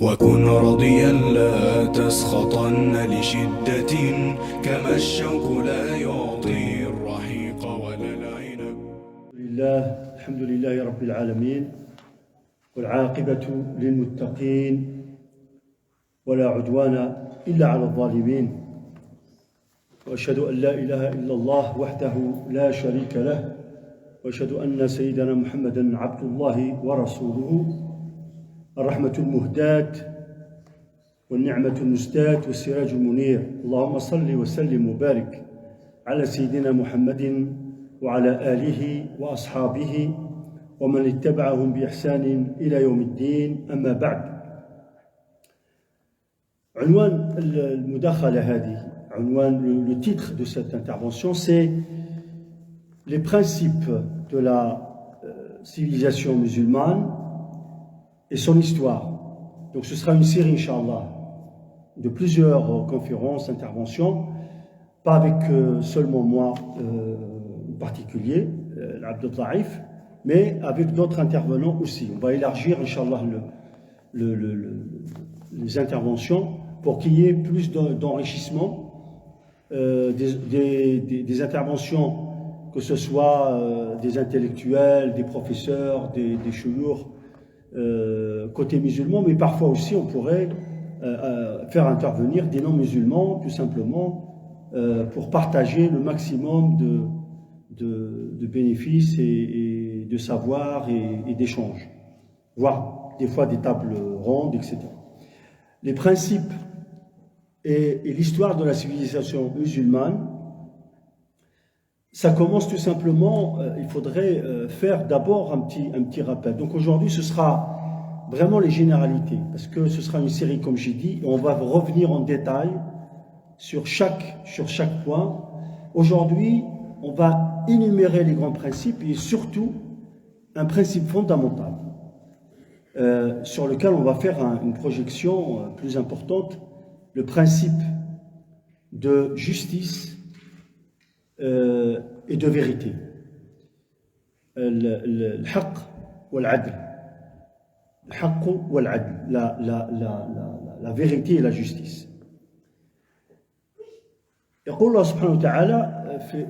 وكن راضيا لا تسخطن لشدة كما الشوك لا يعطي الرحيق ولا العنب. الحمد لله رب العالمين والعاقبة للمتقين ولا عدوان إلا على الظالمين وأشهد أن لا إله إلا الله وحده لا شريك له وأشهد أن سيدنا محمدا عبد الله ورسوله الرحمة المهداة والنعمة المزداة والسراج المنير. اللهم صل وسلم وبارك على سيدنا محمد وعلى آله وأصحابه ومن اتبعهم بإحسان إلى يوم الدين. أما بعد، عنوان المداخلة هذه، le titre de cette intervention, c'est les principes de la civilisation musulmane et son histoire. Donc ce sera une série, Inch'Allah, de plusieurs conférences, interventions, pas avec seulement moi en particulier, l'Abd Taif, mais avec d'autres intervenants aussi. On va élargir, Inch'Allah, les interventions pour qu'il y ait plus d'enrichissement, des interventions, que ce soit des intellectuels, des professeurs, des chouyours, côté musulman, mais parfois aussi on pourrait faire intervenir des non-musulmans, tout simplement, pour partager le maximum de bénéfices et de savoir et d'échanges, voire des fois des tables rondes, etc. Les principes et l'histoire de la civilisation musulmane, ça commence tout simplement, il faudrait faire d'abord un petit rappel. Donc aujourd'hui, ce sera vraiment les généralités, parce que ce sera une série, comme j'ai dit, et on va revenir en détail sur chaque point. Aujourd'hui, on va énumérer les grands principes et surtout un principe fondamental sur lequel on va faire une projection plus importante, le principe de justice et de vérité. الحق والعدل. الحق والعدل. La vérité et la justice. يقول الله سبحانه وتعالى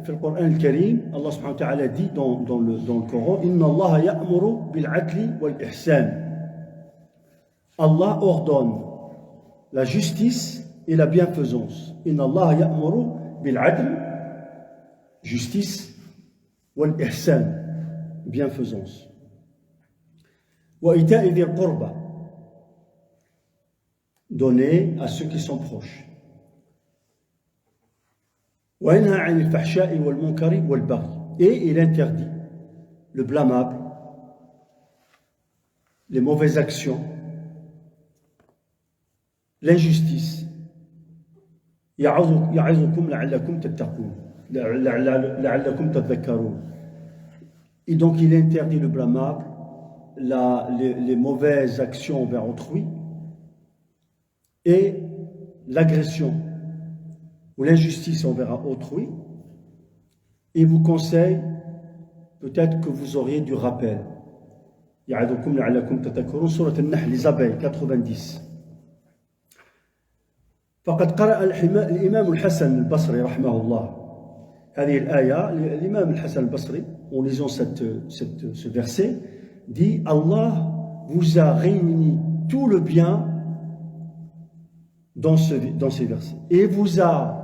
في القرآن الكريم، الله سبحانه وتعالى dit dans le Coran: إن الله يأمر بالعدل والإحسان. Allah ordonne la justice et la bienfaisance. إن الله يأمر بالعدل, justice, والإحسان, bienfaisance. وإيتاء ذي القربى, donner à ceux qui sont proches. وينهى عن الفحشاء والمنكر والبغي, et il interdit le blâmable, les mauvaises actions, l'injustice. يعظكم لعلكم تتقون, لعلكم تذكرون. Et donc il interdit le blâmable, les mauvaises actions envers autrui et l'agression ou l'injustice envers autrui. Il vous conseille peut-être que vous auriez du rappel. يعظكم لعلكم تذكرون, Sourate An-Nahl, les abeilles, 90. فقد قرأ الإمام الحسن البصري رحمه الله هذه الآية. L'imam Hassan al-Basri, en lisant ce verset, dit: Allah vous a réuni tout le bien dans ces versets, et vous a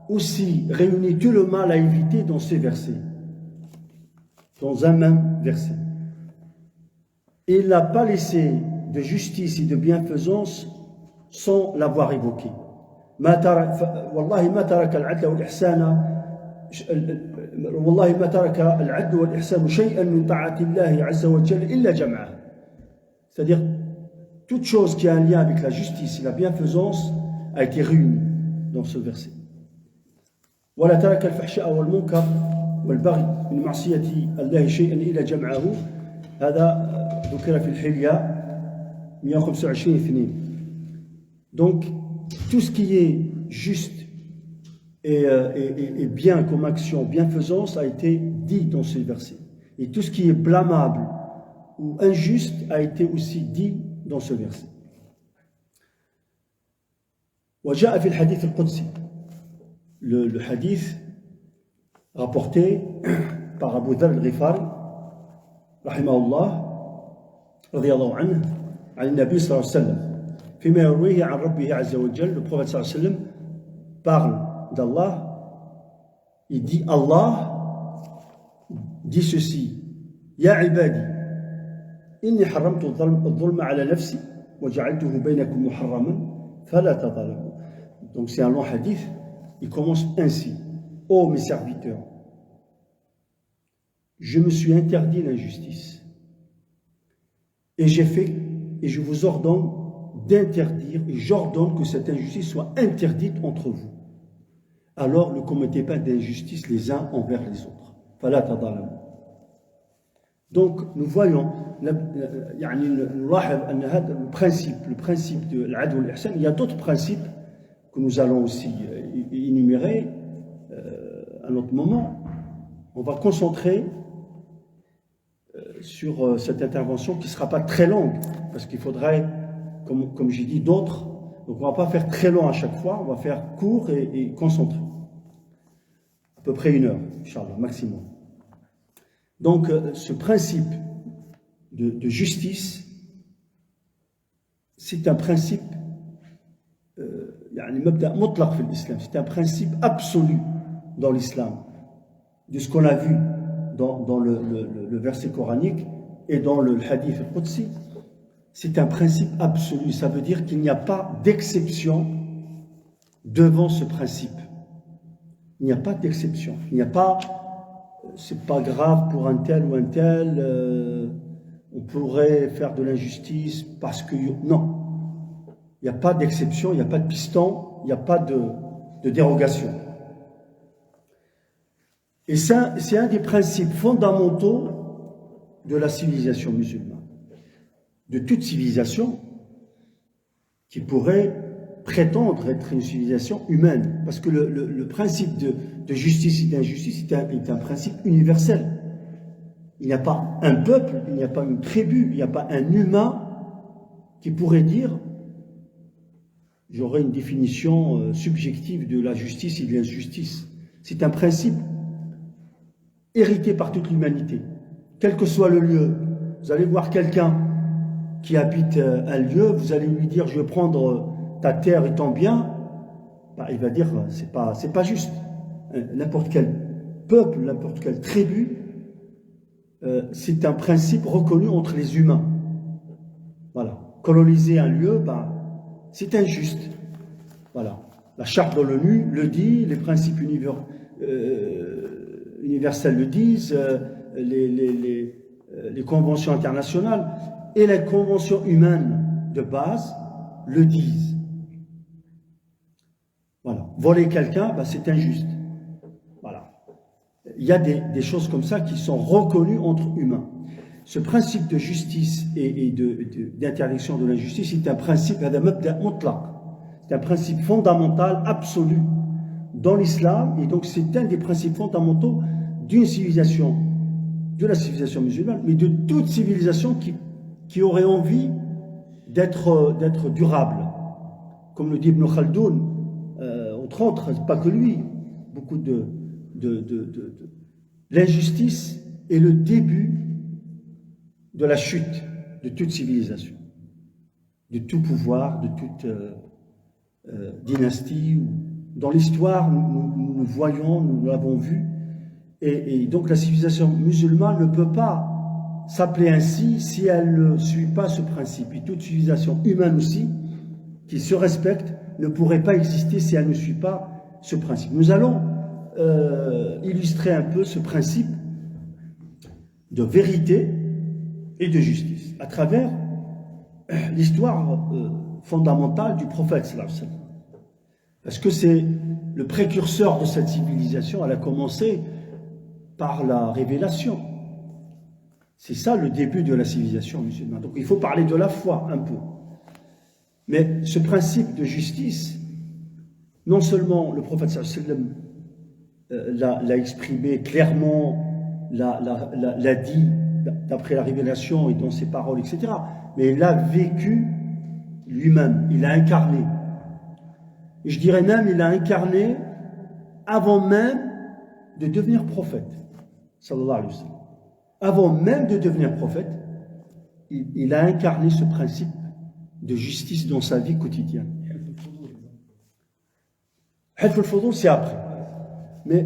aussi réuni tout le mal à éviter dans ces versets, dans un même verset. Et il n'a pas laissé de justice et de bienfaisance sans l'avoir évoqué. والله ما ترك العدل والإحسان والله ما ترك العدل والإحسان شيئا من طاعة الله عز وجل إلا جمعه. C'est-à-dire, toute chose qui a un lien avec la justice et la bienfaisance a été réunie dans ce verset. ولا ترك الفحشاء والمنكر والبغي من معصية الله شيئا إلا جمعه. هذا ذكر في الحلية 125-2. Donc tout ce qui est juste et bien comme action, bienfaisance, a été dit dans ces versets. Et tout ce qui est blâmable ou injuste a été aussi dit dans ce verset. وجاء في الحديث القدسي le hadith rapporté par Abu Dharr al-Ghifari رحمه الله رضي الله عنه عن النبي صلى الله عليه وسلم فيما يرويه عن ربه عز وجل. Le prophète صلى الله عليه وسلم parle d'Allah. Il dit Allah dit ceci: Ya ibadi inni haramtu al-dhulma ala nafsi wa ja'altuhu baynakum muharraman fala tadhalamu. Donc c'est un long hadith. Il commence ainsi: Ô mes serviteurs, je me suis interdit l'injustice et je vous ordonne d'interdire, et j'ordonne que cette injustice soit interdite entre vous. Alors ne commettez pas d'injustice les uns envers les autres. Fala tadhalamu. Donc nous voyons le principe de l'adl wal ihsan. Il y a d'autres principes que nous allons aussi énumérer à un autre moment. On va concentrer sur cette intervention qui ne sera pas très longue, parce qu'il faudrait, comme j'ai dit, d'autres. Donc on ne va pas faire très long à chaque fois, on va faire court et concentré. À peu près 1 heure, Inch'Allah, maximum. Donc ce principe de justice, c'est un principe, c'est un principe absolu dans l'islam, de ce qu'on a vu dans le verset coranique et dans le hadith al-Qudsi. C'est un principe absolu, ça veut dire qu'il n'y a pas d'exception devant ce principe. Il n'y a pas d'exception, il n'y a pas, c'est pas grave pour un tel ou un tel, on pourrait faire de l'injustice parce que... Non, il n'y a pas d'exception, il n'y a pas de piston, il n'y a pas de dérogation. Et ça, c'est un des principes fondamentaux de la civilisation musulmane. De toute civilisation qui pourrait prétendre être une civilisation humaine. Parce que le principe de justice et d'injustice est un principe universel. Il n'y a pas un peuple, il n'y a pas une tribu, il n'y a pas un humain qui pourrait dire: j'aurais une définition subjective de la justice et de l'injustice. C'est un principe hérité par toute l'humanité. Quel que soit le lieu, vous allez voir quelqu'un qui habite un lieu, vous allez lui dire: je vais prendre ta terre et ton bien, il va dire: c'est pas juste. N'importe quel peuple, n'importe quelle tribu, c'est un principe reconnu entre les humains. Voilà. Coloniser un lieu, c'est injuste. Voilà. La charte de l'ONU le dit, les principes universels le disent, les conventions internationales et les conventions humaines de base le disent. Voilà. Voler quelqu'un, c'est injuste. Voilà. Il y a des choses comme ça qui sont reconnues entre humains. Ce principe de justice et d'interdiction de l'injustice est un principe, c'est un principe fondamental, absolu dans l'islam, et donc c'est un des principes fondamentaux d'une civilisation, de la civilisation musulmane, mais de toute civilisation qui aurait envie d'être durable. Comme le dit Ibn Khaldoun, entre autres, pas que lui, beaucoup l'injustice est le début de la chute de toute civilisation, de tout pouvoir, de toute dynastie. Dans l'histoire, nous le voyons, nous l'avons vu, et donc la civilisation musulmane ne peut pas s'appeler ainsi si elle ne suit pas ce principe. Et toute civilisation humaine aussi, qui se respecte, ne pourrait pas exister si elle ne suit pas ce principe. Nous allons illustrer un peu ce principe de vérité et de justice à travers l'histoire fondamentale du prophète sallallahu alayhi wa sallam. Parce que c'est le précurseur de cette civilisation. Elle a commencé par la révélation. C'est ça le début de la civilisation musulmane. Donc il faut parler de la foi un peu. Mais ce principe de justice, non seulement le prophète sallallahu alayhi wa sallam l'a exprimé clairement, l'a dit d'après la révélation et dans ses paroles, etc., mais il l'a vécu lui-même, il l'a incarné. Et je dirais même, il a incarné avant même de devenir prophète. Sallallahu alayhi wa sallam. Avant même de devenir prophète, il a incarné ce principe de justice dans sa vie quotidienne. Hilf al-Fudul, c'est après. Mais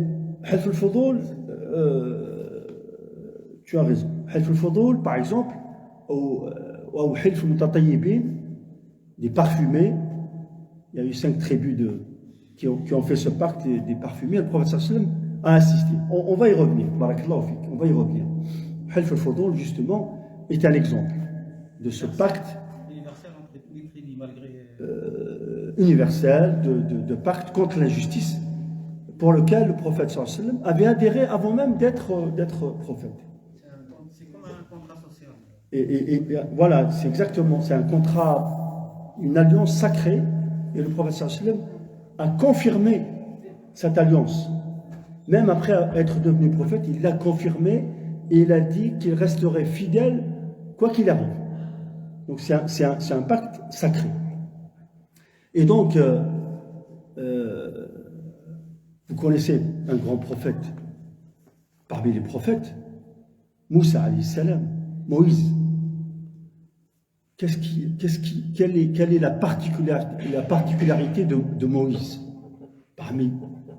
Hilf al-Fudul, tu as raison. Hilf al-Fudul, par exemple, ou Hilf al-Mutatayyibin, des parfumés, il y a eu 5 tribus qui ont fait ce pacte des parfumés, le prophète sallallahu alayhi wa sallam a insisté. On va y revenir, barakallahu fik, on va y revenir. Hilf al-Fudul, justement, est un exemple de ce pacte universel de pacte contre l'injustice pour lequel le prophète sallallahu alayhi wa sallam avait adhéré avant même d'être prophète. C'est comme un contrat social. Et voilà, c'est exactement, c'est un contrat, une alliance sacrée, et le prophète sallallahu alayhi wa sallam a confirmé cette alliance. Même après être devenu prophète, il l'a confirmé et il a dit qu'il resterait fidèle quoi qu'il arrive. Donc c'est un pacte sacré. Et donc, vous connaissez un grand prophète parmi les prophètes, Moussa alayhi salam, Moïse. Quelle est la particularité de Moïse parmi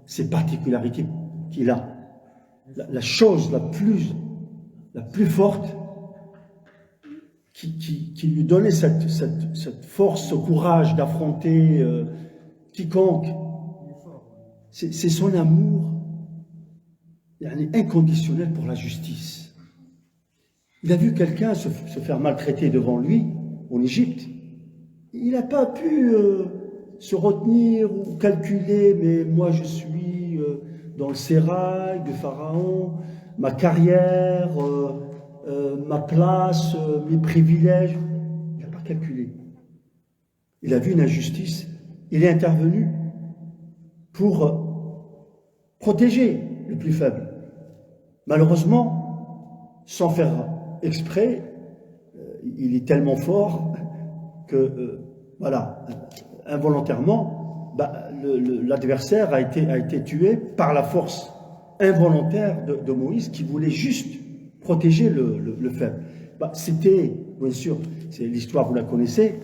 ces particularités qu'il a? La chose la plus forte qui lui donnait cette force, ce courage d'affronter quiconque, c'est son amour inconditionnel pour la justice. Il a vu quelqu'un se faire maltraiter devant lui en Égypte. Il n'a pas pu se retenir ou calculer, mais moi je suis dans le sérail de Pharaon, ma carrière, ma place, mes privilèges. Il n'a pas calculé. Il a vu une injustice, il est intervenu pour protéger le plus faible. Malheureusement, sans faire exprès, il est tellement fort que, voilà, involontairement, l'adversaire a été tué par la force involontaire de Moïse qui voulait juste protéger le faible. C'était, bien sûr, c'est l'histoire, vous la connaissez,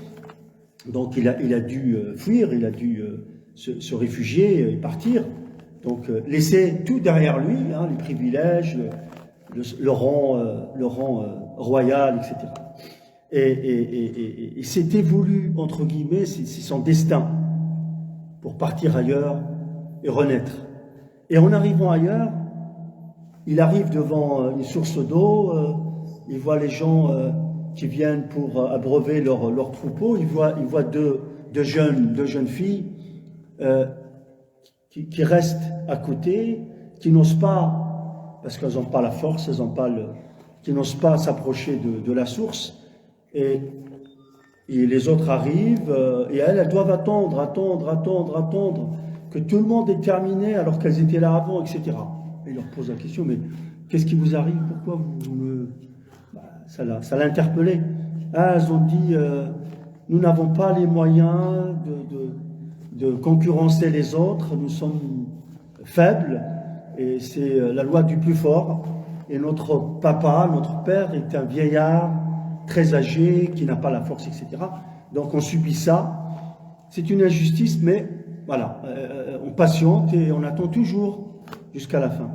donc il a dû fuir, il a dû se réfugier et partir, donc laisser tout derrière lui, hein, les privilèges, le rang royal, etc. Et c'était voulu, entre guillemets, c'est son destin pour partir ailleurs et renaître. Et en arrivant ailleurs, il arrive devant une source d'eau, il voit les gens qui viennent pour abreuver leur troupeau, il voit deux jeunes filles qui restent à côté, qui n'osent pas, parce qu'elles n'ont pas la force, qui n'osent pas s'approcher de la source, et les autres arrivent, et elles doivent attendre, que tout le monde ait terminé alors qu'elles étaient là avant, etc. Et il leur pose la question, mais qu'est-ce qui vous arrive? Pourquoi vous me... Ça l'a interpellé. Elles ont dit, nous n'avons pas les moyens de concurrencer les autres, nous sommes faibles, et c'est la loi du plus fort. Et notre papa, notre père est un vieillard très âgé, qui n'a pas la force, etc. Donc on subit ça. C'est une injustice, mais voilà, on patiente et on attend toujours jusqu'à la fin.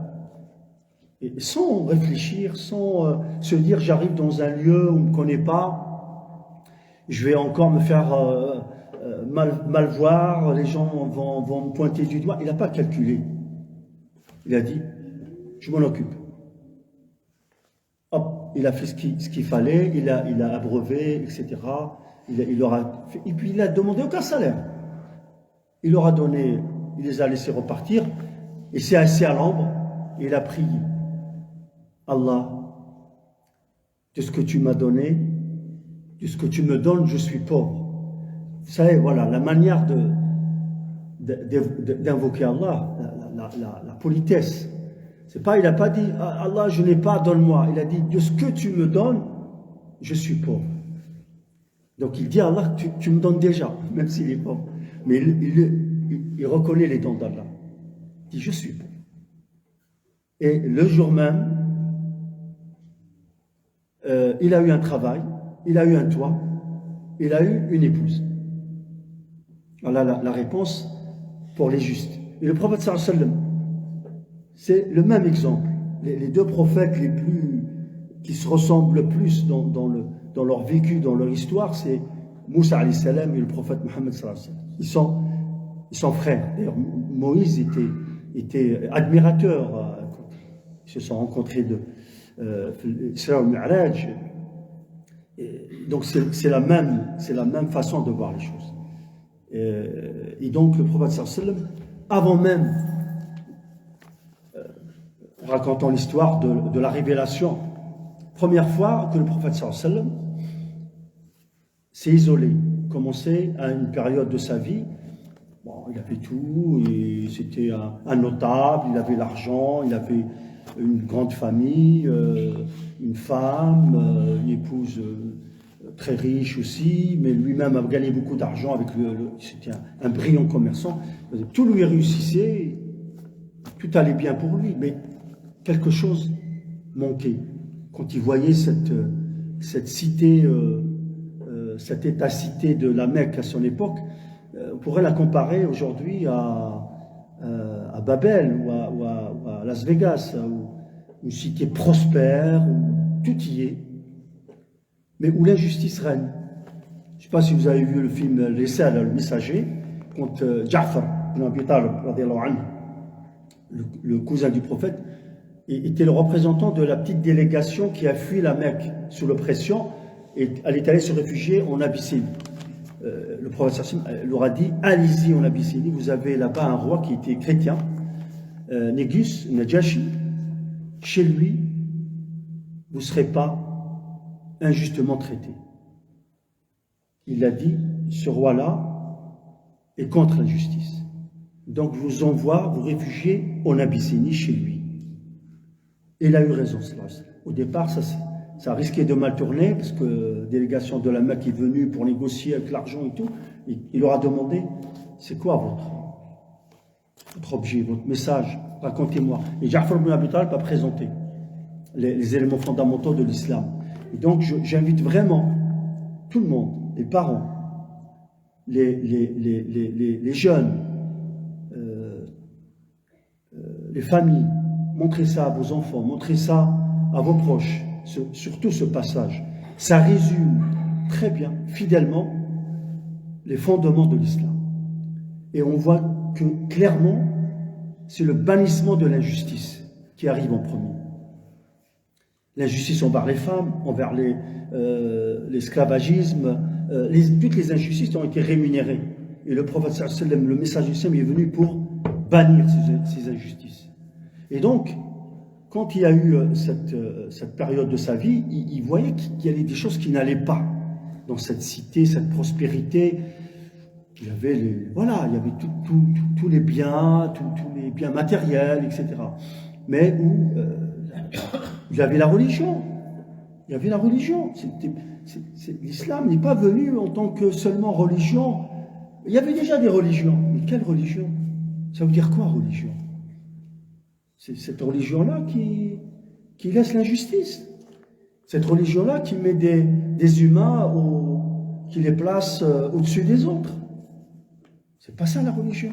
Et sans réfléchir, sans se dire j'arrive dans un lieu où on ne me connaît pas, je vais encore me faire mal voir, les gens vont me pointer du doigt. Il n'a pas calculé. Il a dit, je m'en occupe. Hop, il a fait ce qu'il fallait, il a abreuvé, etc. Il aura fait, et puis il n'a demandé aucun salaire. Il leur a donné, il les a laissés repartir, et s'est assis à l'ombre, et il a prié. Allah, de ce que tu m'as donné, de ce que tu me donnes, je suis pauvre. Vous savez, voilà, la manière d'invoquer Allah, la politesse. C'est pas, il n'a pas dit, Allah, je n'ai pas, donne-moi. Il a dit, de ce que tu me donnes, je suis pauvre. Donc il dit, Allah, tu me donnes déjà, même s'il est pauvre. Mais il reconnaît les dons d'Allah. Il dit, je suis pauvre. Et le jour même, il a eu un travail, il a eu un toit, il a eu une épouse. Voilà la réponse pour les justes. Et le prophète sallallahu alayhi wa sallam, c'est le même exemple. Les deux prophètes qui se ressemblent le plus dans leur vécu, dans leur histoire, c'est Moussa alayhi salam et le prophète Mohammed sallallahu alayhi wa sallam. Ils sont frères. D'ailleurs, Moïse était admirateur. Ils se sont rencontrés de Isra al-Mi'raj. Donc c'est la même façon de voir les choses. Et donc le prophète sallallahu alayhi wa sallam, avant même racontant l'histoire de la révélation, première fois que le prophète sallallahu alayhi wa sallam s'est isolé, commencé à une période de sa vie. Bon, il avait tout, et c'était un notable, il avait l'argent, il avait une grande famille, une femme, une épouse très riche aussi, mais lui-même a gagné beaucoup d'argent avec c'était un brillant commerçant. Tout lui réussissait, tout allait bien pour lui, mais quelque chose manquait. Quand il voyait cette cité, cette état-cité de la Mecque à son époque, on pourrait la comparer aujourd'hui à Babel ou à Las Vegas, une cité prospère, où tout y est, mais où l'injustice règne. Je ne sais pas si vous avez vu le film Risala, le messager, contre Ja'far ibn Abi Talib, le cousin du prophète, était le représentant de la petite délégation qui a fui la Mecque sous l'oppression, et elle est allée se réfugier en Abyssinie. Le prophète leur a dit, allez-y en Abyssinie, vous avez là-bas un roi qui était chrétien, Négus, Najashi. Chez lui, vous ne serez pas injustement traité. Il a dit, ce roi-là est contre l'injustice. Donc je vous envoie vous réfugier en Abyssinie chez lui. Et il a eu raison. Au départ, ça risquait de mal tourner, parce que la délégation de la Mecque est venue pour négocier avec l'argent et tout. Il leur a demandé, c'est quoi votre objet, votre message, racontez-moi. Et Ja'far ibn Abi Talib a présenté les éléments fondamentaux de l'islam. Et donc j'invite vraiment tout le monde, les parents, les jeunes, les familles, montrez ça à vos enfants, montrez ça à vos proches, surtout ce passage. Ça résume très bien, fidèlement, les fondements de l'islam. Et on voit que clairement, c'est le bannissement de l'injustice qui arrive en premier. L'injustice envers les femmes, envers l'esclavagisme, toutes les injustices ont été rémunérées. Et le prophète sallallahu alayhi wa sallam, le message du Islam est venu pour bannir ces injustices. Et donc, quand il a eu cette période de sa vie, il voyait qu'il y avait des choses qui n'allaient pas dans cette cité, cette prospérité. Il y avait tous les biens, tous les biens matériels, etc. Mais où il y avait la religion. Il y avait la religion. L'islam n'est pas venu en tant que seulement religion. Il y avait déjà des religions. Mais quelle religion? Ça veut dire quoi, religion? C'est cette religion-là qui laisse l'injustice. Cette religion-là qui met des humains, qui les place au-dessus des autres. C'est pas ça la religion.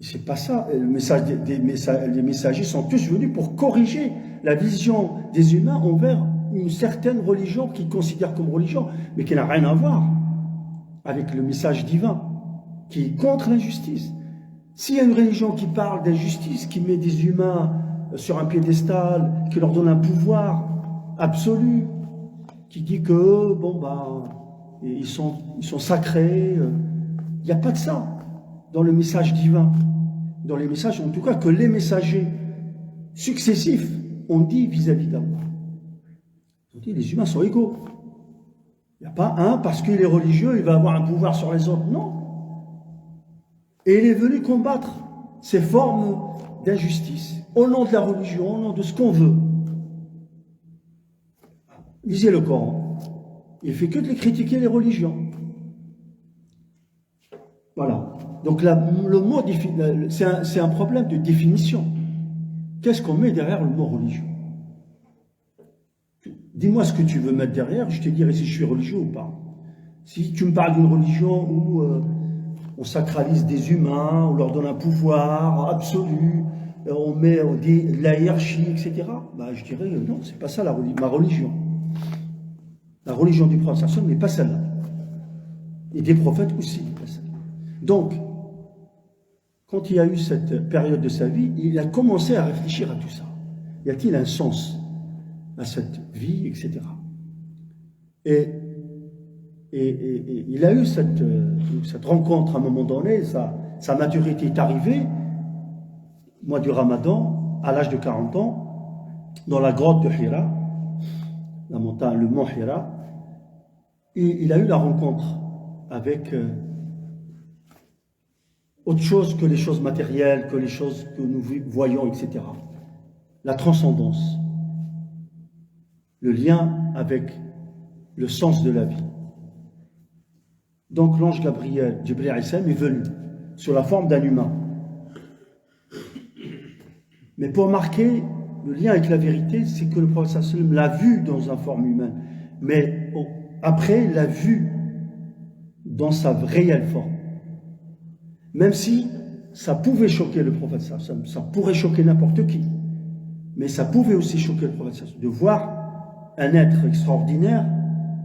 C'est pas ça. Le message les messagers sont tous venus pour corriger la vision des humains envers une certaine religion qu'ils considèrent comme religion, mais qui n'a rien à voir avec le message divin, qui est contre l'injustice. S'il y a une religion qui parle d'injustice, qui met des humains sur un piédestal, qui leur donne un pouvoir absolu, qui dit que ils sont sacrés, il n'y a pas de ça dans le message divin. Dans les messages, en tout cas, que les messagers successifs ont dit vis-à-vis d'Allah. Ils ont dit les humains sont égaux. Il n'y a pas un, parce qu'il est religieux, il va avoir un pouvoir sur les autres. Non. Et il est venu combattre ces formes d'injustice, au nom de la religion, au nom de ce qu'on veut. Lisez le Coran. Il ne fait que de les critiquer, les religions. Voilà. Donc le mot, c'est un problème de définition. Qu'est-ce qu'on met derrière le mot religion? Dis-moi ce que tu veux mettre derrière, je te dirai si je suis religieux ou pas. Si tu me parles d'une religion où on sacralise des humains, on leur donne un pouvoir absolu, on met de la hiérarchie, etc., bah, je dirais non, c'est pas ça ma religion. La religion du prophète n'est pas celle-là. Et des prophètes aussi, n'est pas celle-là. Donc, quand il y a eu cette période de sa vie, il a commencé à réfléchir à tout ça. Y a-t-il un sens à cette vie, etc. Et il a eu cette rencontre à un moment donné, sa maturité est arrivée, mois du Ramadan, à l'âge de 40 ans, dans la grotte de Hira, la montagne, le mont Hira, et il a eu la rencontre avec autre chose que les choses matérielles, que les choses que nous voyons, etc. La transcendance, le lien avec le sens de la vie. Donc l'ange Gabriel, Jibril alayhi salam, est venu sous la forme d'un humain. Mais pour marquer le lien avec la vérité, c'est que le prophète sallam l'a vu dans une forme humaine, mais après l'a vu dans sa réelle forme. Même si ça pouvait choquer le prophète sallam, ça pourrait choquer n'importe qui, mais ça pouvait aussi choquer le prophète sallam, de voir un être extraordinaire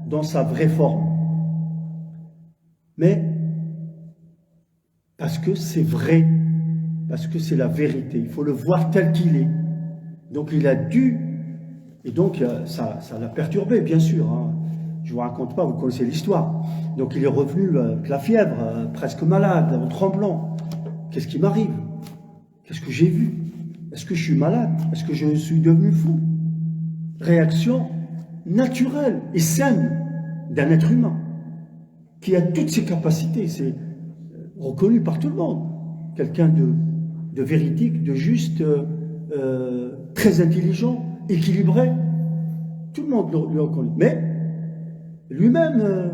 dans sa vraie forme. Mais parce que c'est vrai, parce que c'est la vérité, il faut le voir tel qu'il est. Donc il a dû, et donc ça l'a perturbé, bien sûr. Hein. Je ne vous raconte pas, vous connaissez l'histoire. Donc il est revenu avec la fièvre, presque malade, en tremblant. Qu'est-ce qui m'arrive? Qu'est-ce que j'ai vu? Est-ce que je suis malade? Est-ce que je suis devenu fou? Réaction naturelle et saine d'un être humain qui a toutes ses capacités, c'est reconnu par tout le monde. Quelqu'un de véridique, de juste, très intelligent, équilibré. Tout le monde le reconnaît. Mais lui-même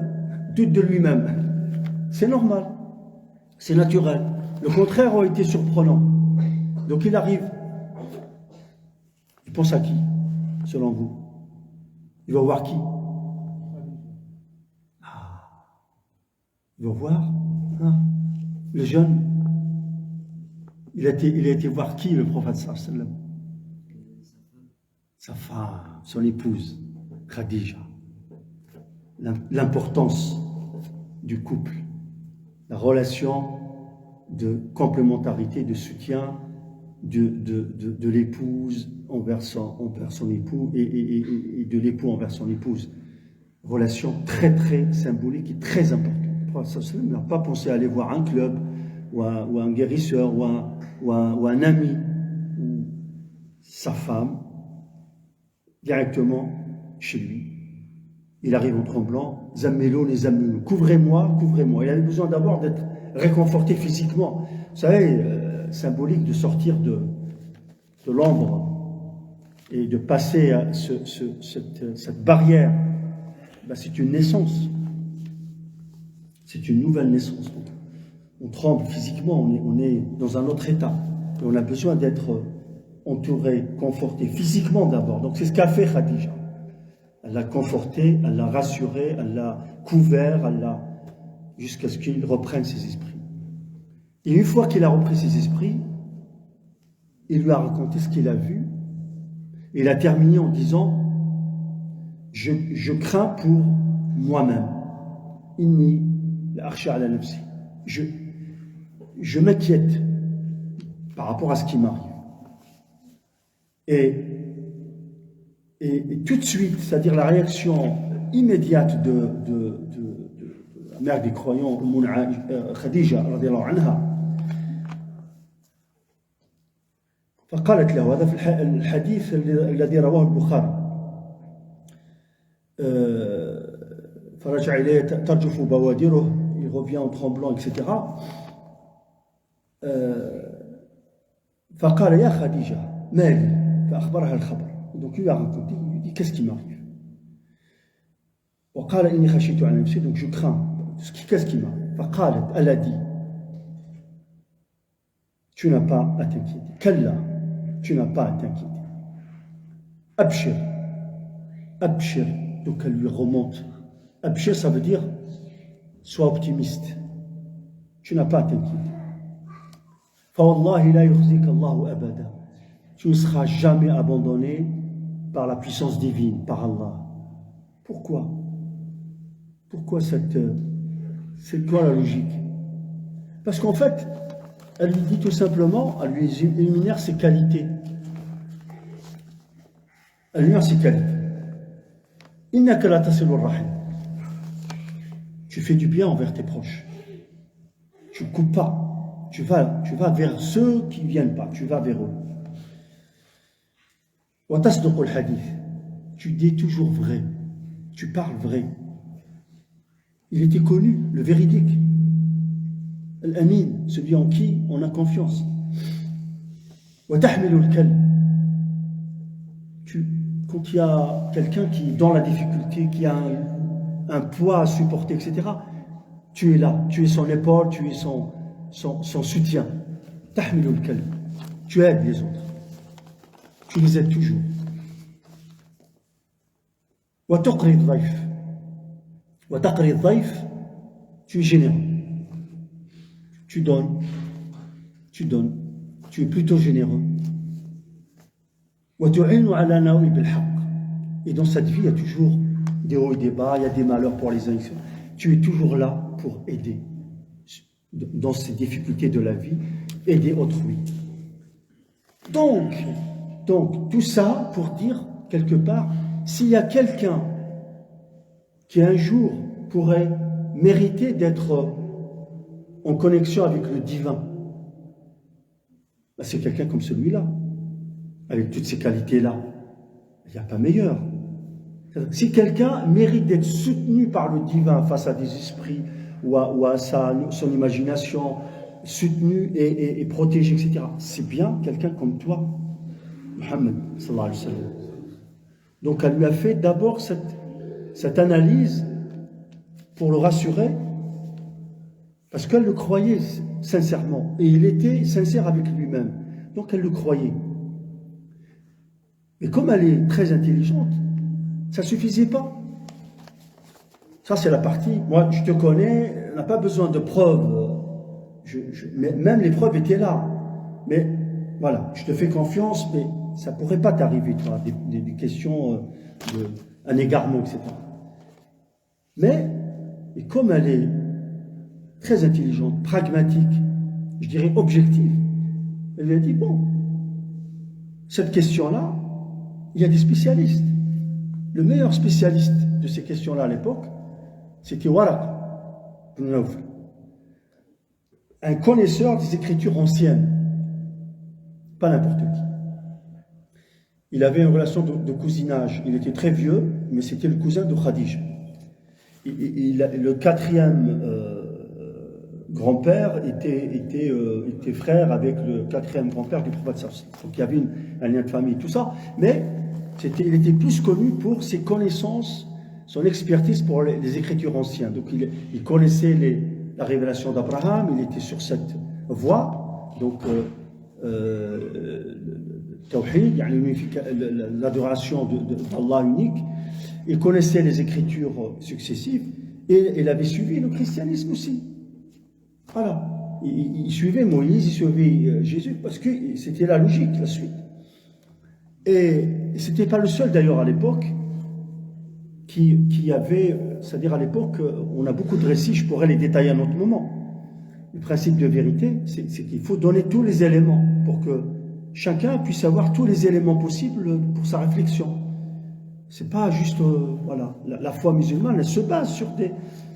doute de lui-même. C'est normal, c'est naturel. Le contraire aurait été surprenant. Donc il arrive. Il pense à qui, selon vous? Il va voir qui? Il va voir le jeune. Il a été voir qui, le prophète sallallahu alayhi wa sallam? Sa femme, son épouse, Khadija. L'importance du couple, la relation de complémentarité, de soutien de l'épouse envers son époux et de l'époux envers son épouse. Relation très très symbolique et très importante. Le prophète sallallahu alayhi wa sallam n'a pas pensé à aller voir un club ou un guérisseur ou un ami ou sa femme directement chez lui. Il arrive en tremblant, Zammelo les Zammelo, couvrez-moi, couvrez-moi. Il avait besoin d'abord d'être réconforté physiquement. Vous savez, symbolique de sortir de l'ombre et de passer à cette barrière. Ben, c'est une naissance. C'est une nouvelle naissance. On tremble physiquement, on est dans un autre état. Et on a besoin d'être entouré, conforté physiquement d'abord. Donc c'est ce qu'a fait Khadija. Elle l'a conforté, elle l'a rassuré, elle l'a couvert, jusqu'à ce qu'il reprenne ses esprits. Et une fois qu'il a repris ses esprits, il lui a raconté ce qu'il a vu. Et il a terminé en disant « Je crains pour moi-même. Inni l'akhsha ala nafsi. Je m'inquiète par rapport à ce qui m'arrive. » Et tout de suite, c'est-à-dire la réaction immédiate de la mère des croyants, Khadija, radiallahu anha, فقالت له هذا في الحديث الذي رواه البخاري فرجع إليه ترجف بوادره, il revient en tremblant, etc. فقال يا خديجة مالي فأخبرها الخبر. Donc il lui a raconté, il lui dit qu'est-ce qui m'arrive. وقال إني خشيت على نفسي, donc je crains. Qu'est-ce qui m'arrive. فقالت, elle a dit tu n'as pas à t'inquiéter. Kalla, tu n'as pas à t'inquiéter. Abshir, abshir, donc elle lui remonte. Abshir, ça veut dire sois optimiste. Tu n'as pas à t'inquiéter. Fawallahi la yukhzik Allahu abada. Tu ne seras jamais abandonné par la puissance divine, par Allah. Pourquoi? Pourquoi c'est quoi la logique? Parce qu'en fait, elle lui dit tout simplement, elle lui énumère ses qualités. Elle lui énumère ses qualités. Innaka la tasilu rahim. Tu fais du bien envers tes proches. Tu ne coupes pas. Tu vas vers ceux qui ne viennent pas. Tu vas vers eux. Wa tasduqu al-hadith. Tu dis toujours vrai. Tu parles vrai. Il était connu, le véridique. Al-amin, celui en qui on a confiance. Wa tahmilu al-kalb. Quand il y a quelqu'un qui est dans la difficulté, qui a un poids à supporter, etc., tu es là, tu es son épaule, tu es son soutien. Tahmilu al-kalb. Tu aides les autres. Tu les aides toujours. Wa tuqri ad-dayf. Wa taqri ad-dayf. Tu es généreux. Tu donnes. Tu es plutôt généreux. Wa tu'inu ala nawib al-haqq. Et dans cette vie, il y a toujours des hauts et des bas, il y a des malheurs pour les uns. Tu es toujours là pour aider dans ces difficultés de la vie, aider autrui. Donc, tout ça pour dire, quelque part, s'il y a quelqu'un qui un jour pourrait mériter d'être en connexion avec le divin, ben c'est quelqu'un comme celui-là, avec toutes ces qualités-là. Il n'y a pas meilleur. Si quelqu'un mérite d'être soutenu par le divin face à des esprits ou à son imagination, soutenu et protégé, etc., c'est bien quelqu'un comme toi, Muhammad sallallahu alayhi wa sallam. Donc elle lui a fait d'abord cette analyse pour le rassurer, parce qu'elle le croyait sincèrement, et il était sincère avec lui-même. Donc elle le croyait. Mais comme elle est très intelligente, ça ne suffisait pas. Ça, c'est la partie. Moi, je te connais, on n'a pas besoin de preuves. Même les preuves étaient là. Mais voilà, je te fais confiance, mais ça ne pourrait pas t'arriver, toi, des questions, un égarement, etc. Mais, et comme elle est très intelligente, pragmatique, je dirais objective, elle lui a dit, bon, cette question-là, il y a des spécialistes. Le meilleur spécialiste de ces questions-là à l'époque, c'était Waraq ibn Nawfal, un connaisseur des écritures anciennes, pas n'importe qui. Il avait une relation de cousinage. Il était très vieux, mais c'était le cousin de Khadija. Le quatrième grand-père était frère avec le quatrième grand-père du prophète sallallahu alayhi wa sallam. Donc il y avait un lien de famille, tout ça. Mais il était plus connu pour ses connaissances, son expertise pour les écritures anciennes. Donc il connaissait la révélation d'Abraham, il était sur cette voie. Donc Tawhid, l'adoration d'Allah unique. Il connaissait les écritures successives et il avait suivi le christianisme aussi. Voilà. Il suivait Moïse, il suivait Jésus parce que c'était la logique, la suite. Et ce n'était pas le seul d'ailleurs à l'époque qui avait, c'est-à-dire à l'époque, on a beaucoup de récits, je pourrais les détailler à un autre moment. Le principe de vérité, c'est qu'il faut donner tous les éléments pour que chacun puisse avoir tous les éléments possibles pour sa réflexion. C'est pas juste, voilà, la foi musulmane, elle se base sur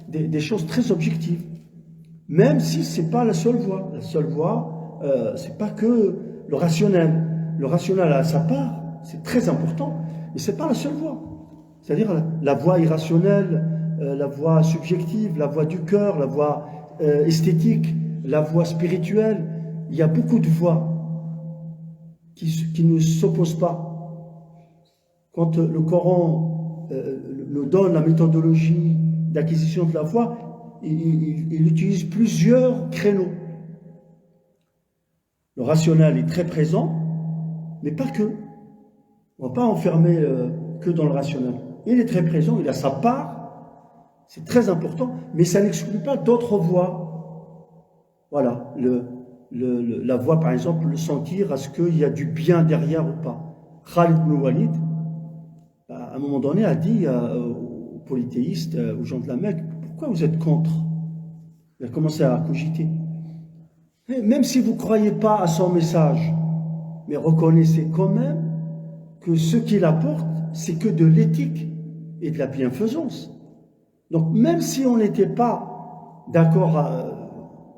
des choses très objectives. Même si c'est pas la seule voie. La seule voie, c'est pas que le rationnel. Le rationnel a sa part, c'est très important, mais c'est pas la seule voie. C'est-à-dire la voie irrationnelle, la voie subjective, la voie du cœur, la voie esthétique, la voie spirituelle. Il y a beaucoup de voies qui ne s'opposent pas. Quand le Coran nous donne la méthodologie d'acquisition de la foi, il utilise plusieurs créneaux. Le rationnel est très présent, mais pas que. On ne va pas enfermer que dans le rationnel. Il est très présent, il a sa part, c'est très important, mais ça n'exclut pas d'autres voies. Voilà, la voie, par exemple, le sentir, est-ce qu'il y a du bien derrière ou pas. Khalid ibn Walid, à un moment donné, a dit aux polythéistes, aux gens de la Mecque, pourquoi vous êtes contre? Il a commencé à cogiter. Et même si vous ne croyez pas à son message, mais reconnaissez quand même que ce qu'il apporte, c'est que de l'éthique et de la bienfaisance. Donc même si on n'était pas d'accord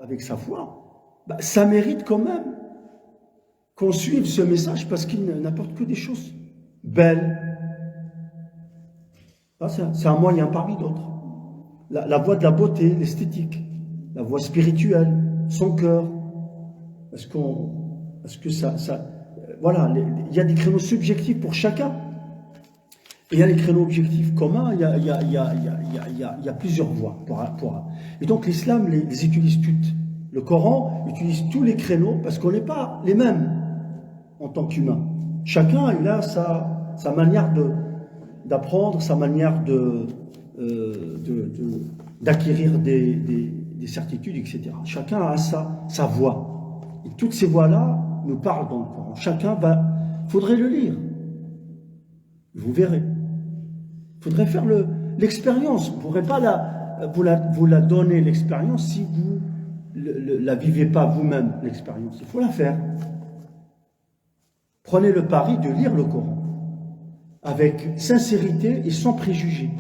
avec sa foi, ça mérite quand même qu'on suive ce message parce qu'il n'apporte que des choses belles. C'est un moyen parmi d'autres. La voie de la beauté, l'esthétique, la voie spirituelle, son cœur. Est-ce que ça voilà, il y a des créneaux subjectifs pour chacun. Et il y a les créneaux objectifs communs, il y a plusieurs voies. Et donc l'islam les utilise toutes. Le Coran utilise tous les créneaux parce qu'on n'est pas les mêmes en tant qu'humain. Chacun il a sa manière d'apprendre, sa manière d'acquérir des certitudes, etc. Chacun a sa voie. Et toutes ces voies-là nous parlent dans le Coran. Chacun faudrait le lire. Vous verrez. Il faudrait faire l'expérience. Vous ne pourrez pas vous la donner, l'expérience, si vous ne la vivez pas vous-même, l'expérience. Il faut la faire. Prenez le pari de lire le Coran avec sincérité et sans préjugés.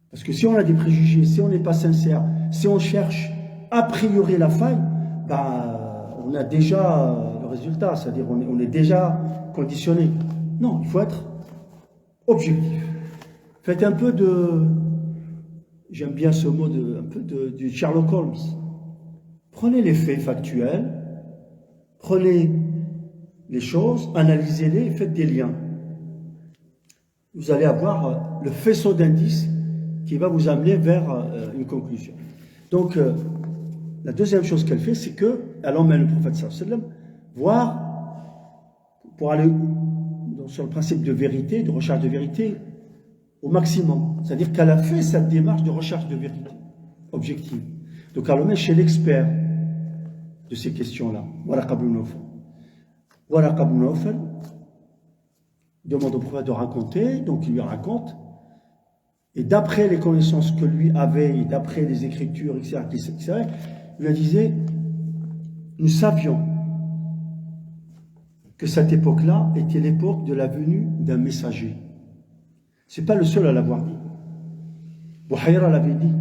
Parce que si on a des préjugés, si on n'est pas sincère, si on cherche a priori la faille, on a déjà le résultat, c'est-à-dire on est déjà conditionné. Non, il faut être objectif. Faites un peu j'aime bien ce mot, un peu de Sherlock Holmes. Prenez les faits factuels, prenez les choses, analysez-les et faites des liens. Vous allez avoir le faisceau d'indices qui va vous amener vers une conclusion. Donc, la deuxième chose qu'elle fait, c'est qu'elle emmène le prophète sallallahu alayhi wa sallam voir, pour aller sur le principe de vérité, de recherche de vérité, au maximum. C'est-à-dire qu'elle a fait cette démarche de recherche de vérité objective. Donc, elle l'emmène chez l'expert de ces questions-là. Waraqa ibn Nawfal. Waraqa ibn Nawfal demande au prophète de raconter, donc il lui raconte. Et d'après les connaissances que lui avait, et d'après les écritures, etc., il lui disait, nous savions que cette époque-là était l'époque de la venue d'un messager. Ce n'est pas le seul à l'avoir dit. Bouhayra l'avait dit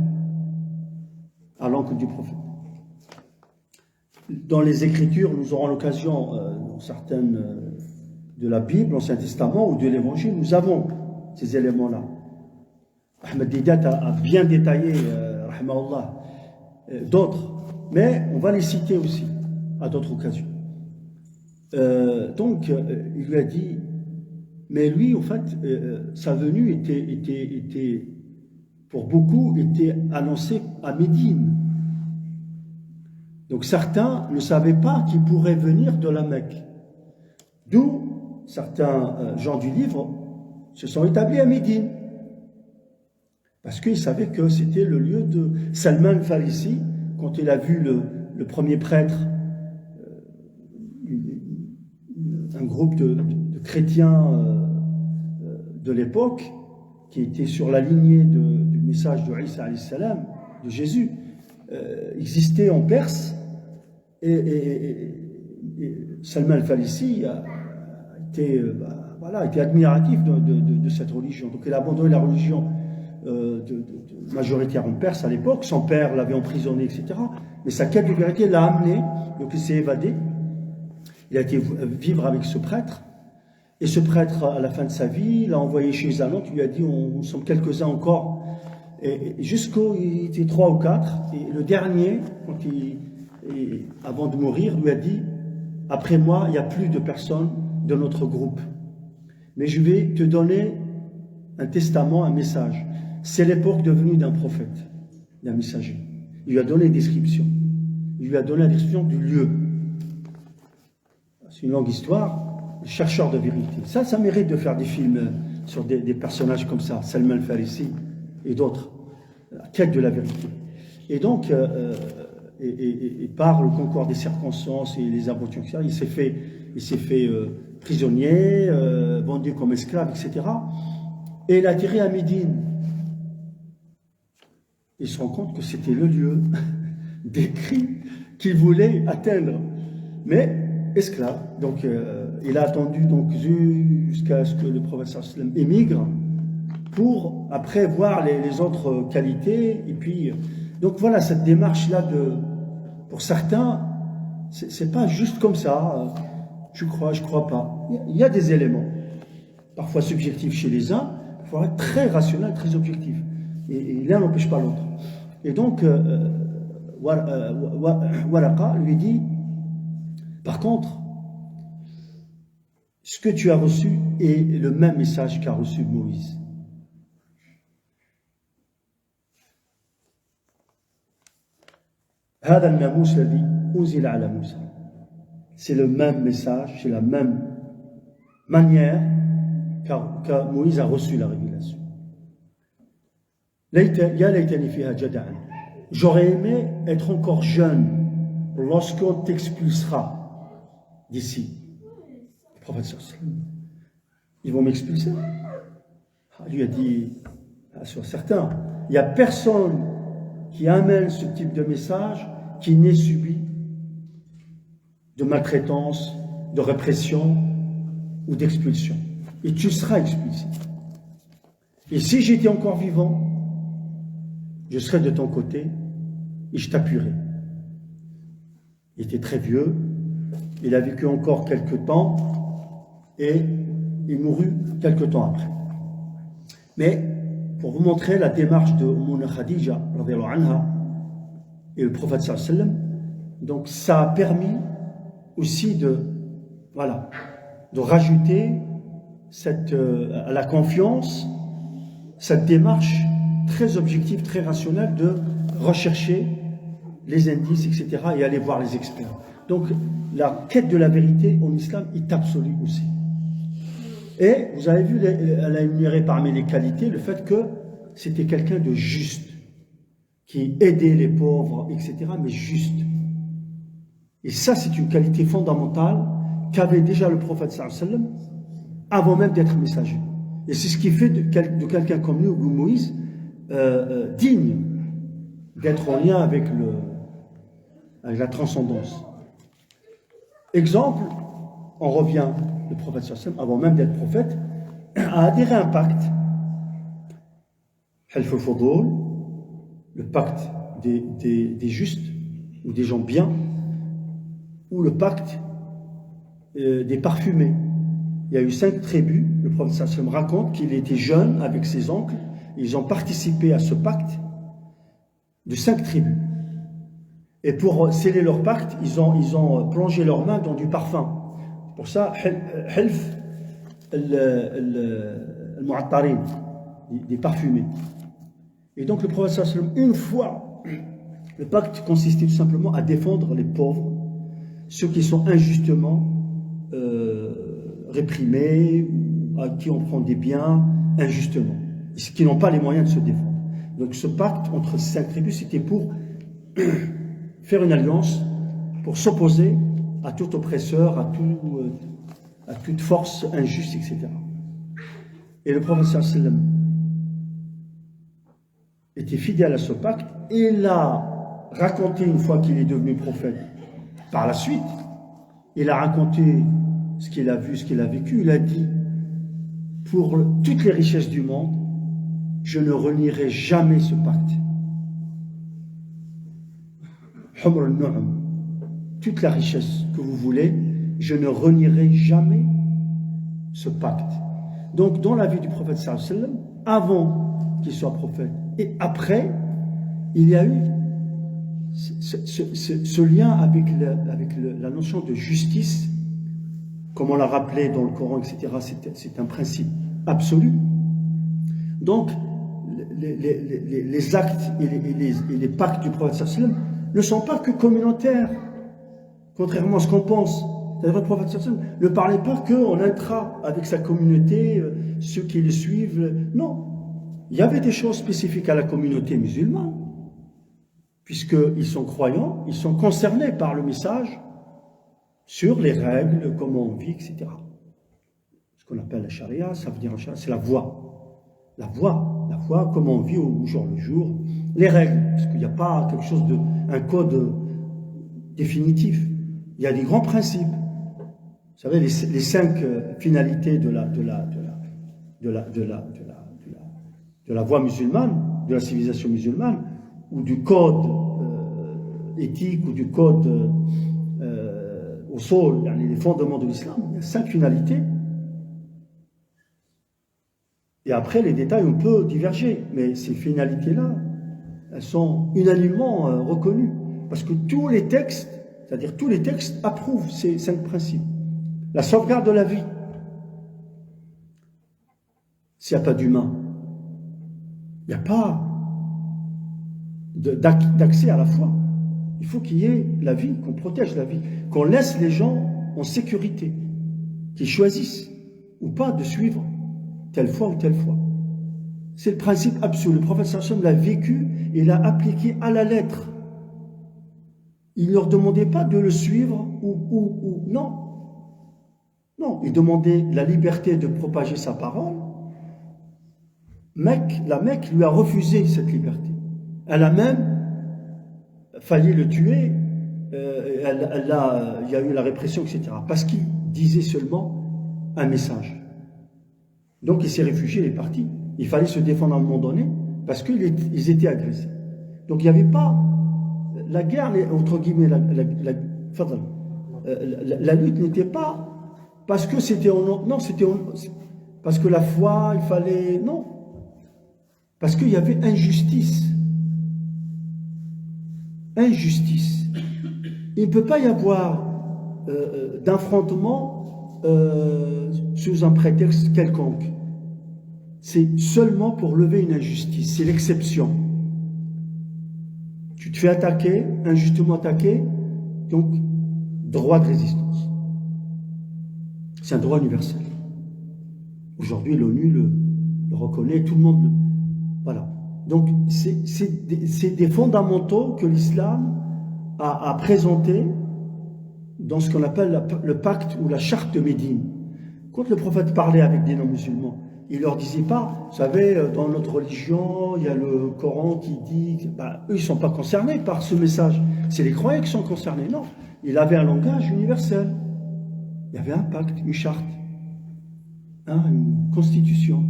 à l'oncle du prophète. Dans les écritures, nous aurons l'occasion, dans certaines de la Bible, l'Ancien Testament ou de l'Évangile, nous avons ces éléments-là. Ahmed Didat a bien détaillé, rahimahullah, d'autres, mais on va les citer aussi à d'autres occasions. Donc, il lui a dit, mais lui, en fait, sa venue était, pour beaucoup, était annoncée à Médine. Donc, certains ne savaient pas qu'il pourrait venir de la Mecque. D'où certains gens du livre se sont établis à Médine. Parce qu'ils savaient que c'était le lieu de Salman al-Farisi, quand il a vu le premier prêtre, un groupe de chrétiens de l'époque, qui était sur la lignée du message de Isa alayhi salam, de Jésus, existait en Perse, et Salman al-Farisi a été admiratif de cette religion. Donc il a abandonné la religion majoritaire en Perse à l'époque, son père l'avait emprisonné, etc. Mais sa quête de vérité l'a amené, donc il s'est évadé, il a été vivre avec ce prêtre, et ce prêtre, à la fin de sa vie, l'a envoyé chez un autre, il lui a dit, on sommes quelques-uns encore, et jusqu'au, il était 3 ou 4, et le dernier, avant de mourir, lui a dit, après moi, il n'y a plus de personnes de notre groupe, mais je vais te donner un testament, un message. C'est l'époque de venue d'un prophète, d'un messager. Il lui a donné une description. Il lui a donné la description du lieu. c'est une longue histoire, le chercheur de vérité. Ça mérite de faire des films sur des personnages comme ça, Salman al-Farisi et d'autres, la quête de la vérité. Et donc, par le concours des circonstances et les aventures, il s'est fait prisonnier, vendu comme esclave, etc. Et il a atterri à Médine. Il se rend compte que c'était le lieu décrit qu'il voulait atteindre, mais esclave. Donc, il a attendu donc, jusqu'à ce que le prophète sallam émigre pour après voir les autres qualités. Et puis, donc voilà, cette démarche-là, pour certains, c'est pas juste comme ça. Je crois pas. Il y a des éléments, parfois subjectifs chez les uns, parfois très rationnels, très objectifs. Et l'un n'empêche pas l'autre. Et donc, Waraqa lui dit, par contre, ce que tu as reçu est le même message qu'a reçu Moïse. C'est le même message, c'est la même manière que Moïse a reçu la révélation. J'aurais aimé être encore jeune lorsqu'on t'expulsera d'ici. Le prophète sallam, ils vont m'expulser. Lui a dit, sur certains, il n'y a personne qui amène ce type de message qui n'ait subi de maltraitance, de répression ou d'expulsion. Et tu seras expulsé. Et si j'étais encore vivant, je serais de ton côté et je t'appuierai. Il était très vieux, il a vécu encore quelques temps et il mourut quelques temps après. Mais pour vous montrer la démarche de Umm Khadija anha, et le prophète sallam, donc ça a permis aussi de rajouter à la confiance cette démarche très objective, très rationnelle de rechercher les indices, etc. et aller voir les experts. Donc la quête de la vérité en islam est absolue aussi. Et vous avez vu, elle a énuméré parmi les qualités le fait que c'était quelqu'un de juste, qui aidait les pauvres, etc., mais juste. Et ça, c'est une qualité fondamentale qu'avait déjà le prophète sallallahu alayhi wa sallam avant même d'être messager. Et c'est ce qui fait de quelqu'un comme lui, ou Moïse, digne d'être en lien avec la transcendance. Exemple, on revient, le prophète sallallahu alayhi wa sallam, avant même d'être prophète, a adhéré à un pacte, Half al-Fudul, le pacte des justes, ou des gens bien, ou le pacte des parfumés. Il y a eu 5 tribus, le prophète sallallahu alayhi wa sallam raconte qu'il était jeune avec ses oncles, ils ont participé à ce pacte de 5 tribus. Et pour sceller leur pacte, ils ont plongé leurs mains dans du parfum. Pour ça, Half al-Mu'attarin, des parfumés. Et donc le prophète sallallahu alayhi wa sallam, une fois, le pacte consistait tout simplement à défendre les pauvres, ceux qui sont injustement réprimés, ou à qui on prend des biens injustement, qui n'ont pas les moyens de se défendre. Donc ce pacte entre ces 5 tribus, c'était pour faire une alliance, pour s'opposer à tout oppresseur, à toute force injuste, etc. Et le prophète sallallahu alayhi wa sallam était fidèle à ce pacte et l'a raconté une fois qu'il est devenu prophète. Par la suite, il a raconté ce qu'il a vu, ce qu'il a vécu. Il a dit, pour toutes les richesses du monde, je ne renierai jamais ce pacte. Toute la richesse que vous voulez, je ne renierai jamais ce pacte. Donc, dans la vie du prophète sallallahu alayhi wa sallam, avant qu'il soit prophète et après, il y a eu ce lien avec la notion de justice, comme on l'a rappelé dans le Coran, etc. C'est un principe absolu. Donc, les actes et les pactes du prophète sallallahu alayhi wa sallam ne sont pas que communautaires, contrairement à ce qu'on pense. C'est-à-dire le prophète sallallahu alayhi wa sallam ne parlait pas qu'on intra avec sa communauté, ceux qui le suivent. Non. Il y avait des choses spécifiques à la communauté musulmane, puisqu'ils sont croyants, ils sont concernés par le message sur les règles, comment on vit, etc. Ce qu'on appelle la charia, ça veut dire c'est la voie. La voie, comment on vit au jour le jour, les règles, parce qu'il n'y a pas quelque chose un code définitif. Il y a des grands principes. Vous savez, les 5 finalités de la voie musulmane, de la civilisation musulmane, ou du code éthique, ou du code au sol, les fondements de l'islam. Il y a 5 finalités. Et après, les détails, on peut diverger. Mais ces finalités-là, elles sont unanimement reconnues. Parce que tous les textes, c'est-à-dire tous les textes, approuvent ces 5 principes. La sauvegarde de la vie. S'il n'y a pas d'humain, il n'y a pas d'accès à la foi. Il faut qu'il y ait la vie, qu'on protège la vie, qu'on laisse les gens en sécurité, qu'ils choisissent ou pas de suivre telle foi ou telle foi. C'est le principe absolu. Le prophète sallallahu alayhi wa sallam l'a vécu et l'a appliqué à la lettre. Il ne leur demandait pas de le suivre ou non. Non, il demandait la liberté de propager sa parole. La Mecque lui a refusé cette liberté. Elle a même failli le tuer. Il y a eu la répression, etc. Parce qu'il disait seulement un message. Donc il s'est réfugié, il est parti. Il fallait se défendre à un moment donné parce qu'ils étaient agressés. Donc il n'y avait pas la guerre, entre guillemets, la lutte n'était pas parce que c'était non, c'était parce que la foi, il fallait non, parce qu'il y avait injustice. Injustice. Il ne peut pas y avoir d'affrontement sous un prétexte quelconque. C'est seulement pour lever une injustice, c'est l'exception. Tu te fais attaquer, injustement attaquer, donc droit de résistance. C'est un droit universel. Aujourd'hui, l'ONU le reconnaît, tout le monde le... Voilà. Donc, c'est des fondamentaux que l'islam a présentés dans ce qu'on appelle le pacte ou la charte de Médine. Quand le prophète parlait avec des non-musulmans, il ne leur disait pas, vous savez, dans notre religion, il y a le Coran qui dit... eux, ils ne sont pas concernés par ce message. C'est les croyants qui sont concernés. Non. Il avait un langage universel. Il y avait un pacte, une charte, une constitution,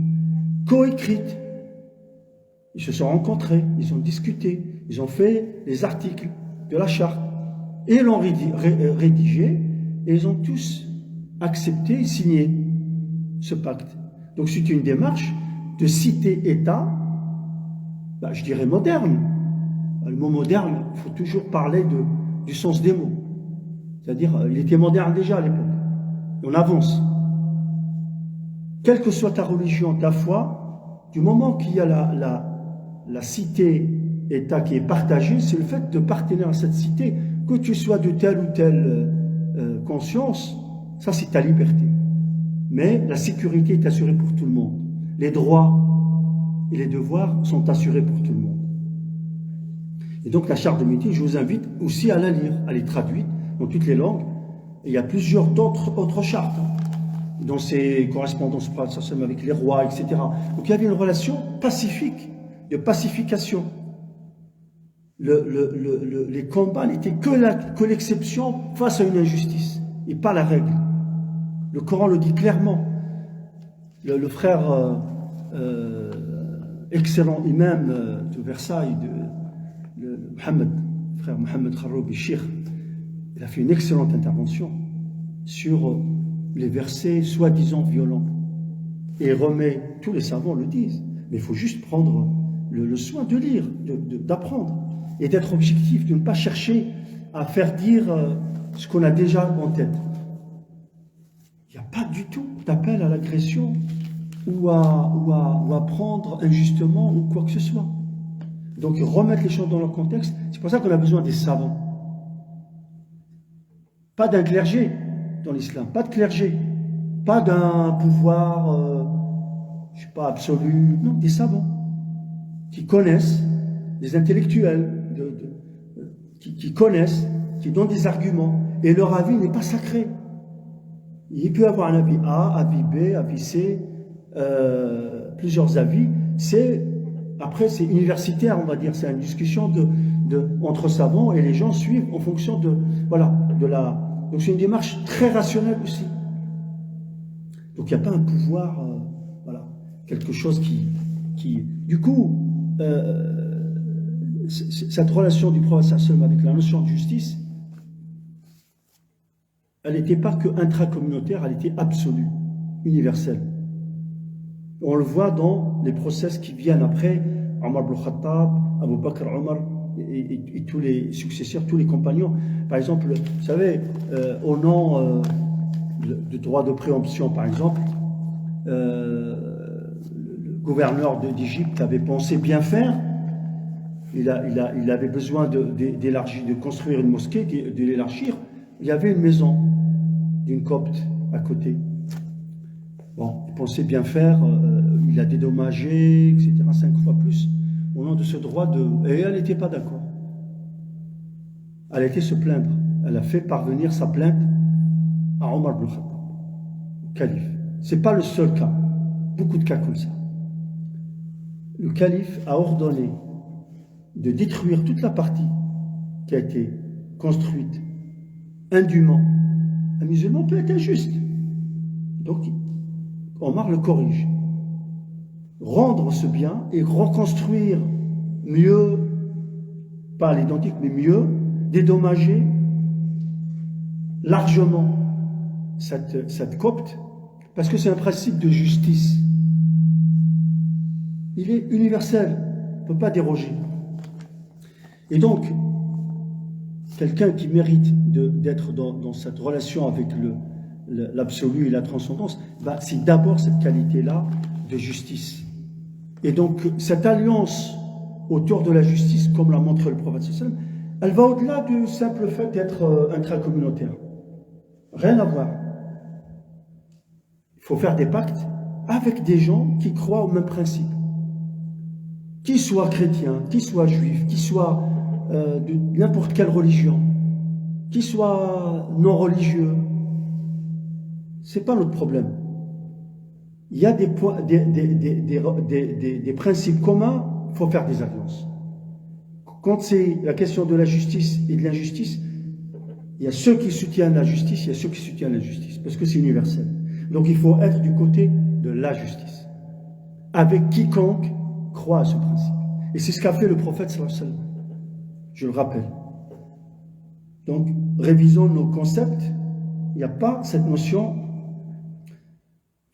coécrite. Ils se sont rencontrés, ils ont discuté, ils ont fait les articles de la charte. Et ils l'ont rédigé, et ils ont tous accepté et signé ce pacte. Donc c'est une démarche de cité-État, je dirais moderne. Le mot moderne, il faut toujours parler du sens des mots. C'est-à-dire, il était moderne déjà à l'époque. On avance. Quelle que soit ta religion, ta foi, du moment qu'il y a la cité-État qui est partagée, c'est le fait de partenir à cette cité, que tu sois de telle ou telle conscience, ça c'est ta liberté. Mais la sécurité est assurée pour tout le monde. Les droits et les devoirs sont assurés pour tout le monde. Et donc la charte de Médine, je vous invite aussi à la lire, à les traduire dans toutes les langues. Et il y a plusieurs autres chartes, dans ces correspondances avec les rois, etc. Donc il y avait une relation pacifique, de pacification. Les combats n'étaient que l'exception face à une injustice, et pas la règle. Le Coran le dit clairement. Le frère excellent imam de Versailles, frère Mohamed Kharoubi Shir, il a fait une excellente intervention sur les versets soi-disant violents. Et remet, tous les savants le disent, mais il faut juste prendre le soin de lire, d'apprendre, et d'être objectif, de ne pas chercher à faire dire ce qu'on a déjà en tête. Il n'y a pas du tout d'appel à l'agression ou à prendre injustement ou quoi que ce soit. Donc remettre les choses dans leur contexte, c'est pour ça qu'on a besoin des savants. Pas d'un clergé, dans l'islam, pas de clergé, pas d'un pouvoir, je sais pas, absolu, non, des savants qui connaissent, des intellectuels, qui connaissent, qui donnent des arguments, et leur avis n'est pas sacré. Il peut y avoir un avis A, avis B, avis C, plusieurs avis. Après, c'est universitaire, on va dire, c'est une discussion entre savants et les gens suivent en fonction donc c'est une démarche très rationnelle aussi. Donc il n'y a pas un pouvoir, quelque chose qui du coup, cette relation du prophète sallallahu alayhi wa sallam avec la notion de justice, elle n'était pas que intracommunautaire, elle était absolue, universelle. On le voit dans les process qui viennent après, Omar ibn Khattab, Abu Bakr, Omar et tous les successeurs, tous les compagnons. Par exemple, vous savez, au nom du droit de préemption, par exemple, le gouverneur d'Égypte avait pensé bien faire. Il avait besoin d'élargir, de construire une mosquée, de l'élargir. Il y avait une maison d'une copte à côté. Bon, il pensait bien faire, il a dédommagé, etc., 5 fois plus, au nom de ce droit Et elle n'était pas d'accord. Elle a été se plaindre. Elle a fait parvenir sa plainte à Omar ibn Khattab, au calife. Ce n'est pas le seul cas. Beaucoup de cas comme ça. Le calife a ordonné de détruire toute la partie qui a été construite indûment. Un musulman peut être injuste. Donc, Omar le corrige. Rendre ce bien et reconstruire mieux, pas à l'identique, mais mieux, dédommager largement cette copte, parce que c'est un principe de justice. Il est universel, on ne peut pas déroger. Et donc, quelqu'un qui mérite d'être dans cette relation avec l'absolu et la transcendance, c'est d'abord cette qualité-là de justice. Et donc, cette alliance autour de la justice, comme l'a montré le prophète sallallahu alayhi wa sallam, elle va au-delà du simple fait d'être intracommunautaire. Rien à voir. Il faut faire des pactes avec des gens qui croient au même principe. Qu'ils soient chrétiens, qu'ils soient juifs, qu'ils soient de n'importe quelle religion, qu'ils soient non religieux. C'est pas notre problème. Il y a des principes communs, il faut faire des alliances. Quand c'est la question de la justice et de l'injustice, il y a ceux qui soutiennent la justice, il y a ceux qui soutiennent l'injustice, parce que c'est universel. Donc il faut être du côté de la justice, avec quiconque croit à ce principe. Et c'est ce qu'a fait le prophète sallallahu alayhi wa sallam. Je le rappelle. Donc, révisons nos concepts. Il n'y a pas cette notion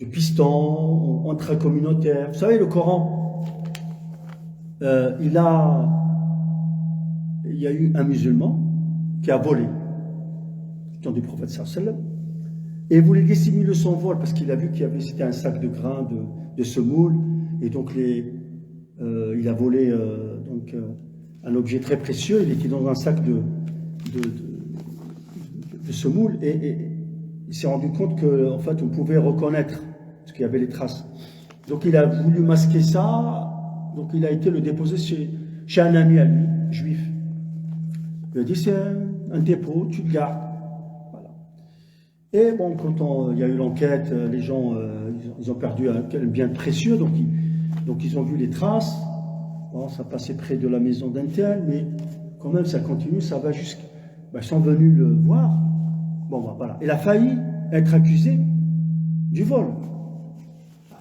de piston intracommunautaire. Vous savez, le Coran, il y a eu un musulman qui a volé du temps du prophète sallallahu alayhi wa sallam, et il voulait dissimuler son vol parce qu'il a vu c'était un sac de grains de semoule, et donc il a volé un objet très précieux. Il était dans un sac de semoule, et il s'est rendu compte qu'en fait on pouvait reconnaître parce qu'il y avait les traces. Donc il a voulu masquer ça, donc il a été le déposer chez un ami à lui, juif. Il a dit c'est un dépôt, tu le gardes. Voilà. Et bon, quand il y a eu l'enquête, les gens ils ont perdu un bien précieux, donc ils ont vu les traces. Bon, ça passait près de la maison d'un tel, mais quand même ça continue, ça va jusqu'à... ils sont venus le voir. Bon, voilà. Il a failli être accusé du vol.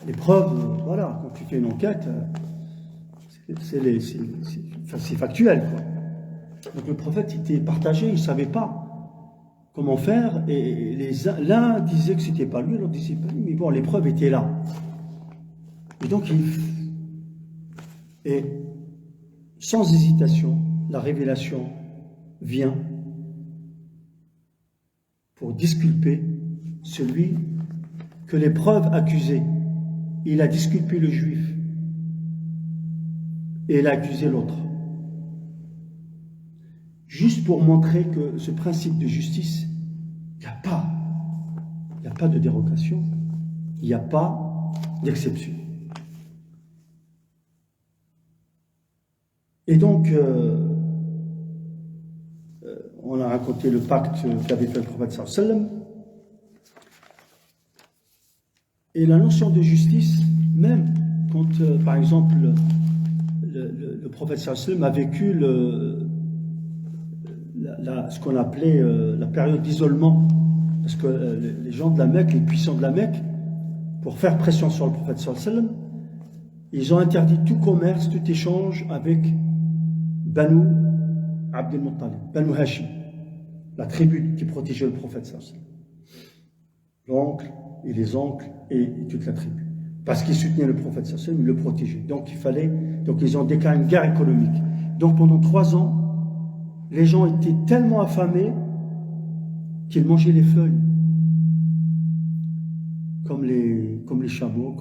Les preuves, voilà, quand tu fais une enquête, c'est factuel, quoi. Donc le prophète était partagé, il ne savait pas comment faire, et l'un disait que c'était pas lui, l'autre disait pas lui, mais bon, les preuves étaient là. Et donc et sans hésitation, la révélation vient pour disculper celui que les preuves accusaient. Il a disculpé le juif et il a accusé l'autre. Juste pour montrer que ce principe de justice, il n'y a pas n'y a pas de dérogation, il n'y a pas d'exception. Et donc, on a raconté le pacte qu'avait fait le prophète sallallahu alayhi wa sallam. Et la notion de justice, même quand, par exemple, le prophète sallallahu alayhi wa sallam a vécu ce qu'on appelait la période d'isolement, parce que les gens de la Mecque, les puissants de la Mecque, pour faire pression sur le prophète sallallahu alayhi wa sallam, ils ont interdit tout commerce, tout échange avec Banu Abd al-Muttalib, Banu Hashim, la tribu qui protégeait le prophète sallallahu alayhi wa sallam. L'oncle et les oncles et toute la tribu. Parce qu'ils soutenaient le prophète sallallahu alayhi wa sallam, ils le protégeaient. Donc ils ont déclaré une guerre économique. Donc pendant 3 ans, les gens étaient tellement affamés qu'ils mangeaient les feuilles. Comme les chameaux,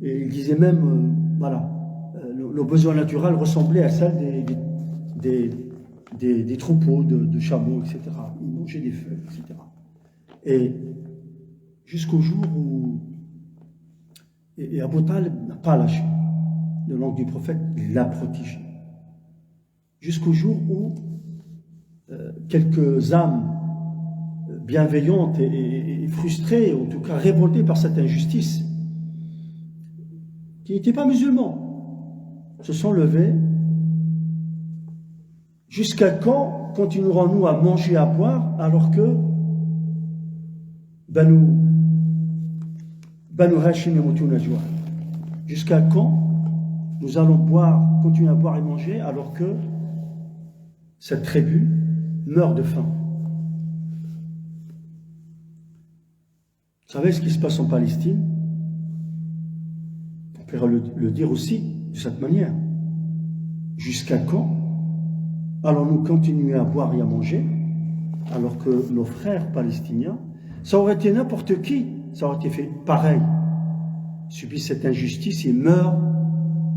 Et ils disaient même, nos besoins naturels ressemblaient à celles des troupeaux de chameaux, etc. Ils mangeaient des feuilles, etc. Et jusqu'au jour où Abu Talib n'a pas lâché le langue du prophète, il l'a protégé. Jusqu'au jour où quelques âmes bienveillantes et frustrées, en tout cas révoltées par cette injustice, qui n'étaient pas musulmans, se sont levés. Jusqu'à quand continuerons-nous à manger et à boire alors que Banu Hashim et Moutouna Joua? Jusqu'à quand nous allons continuer à boire et manger alors que cette tribu meurt de faim? Vous savez ce qui se passe en Palestine? On pourrait le dire aussi de cette manière. Jusqu'à quand allons-nous continuer à boire et à manger alors que nos frères palestiniens, ça aurait été n'importe qui, ça aurait été fait pareil, subissent cette injustice et meurent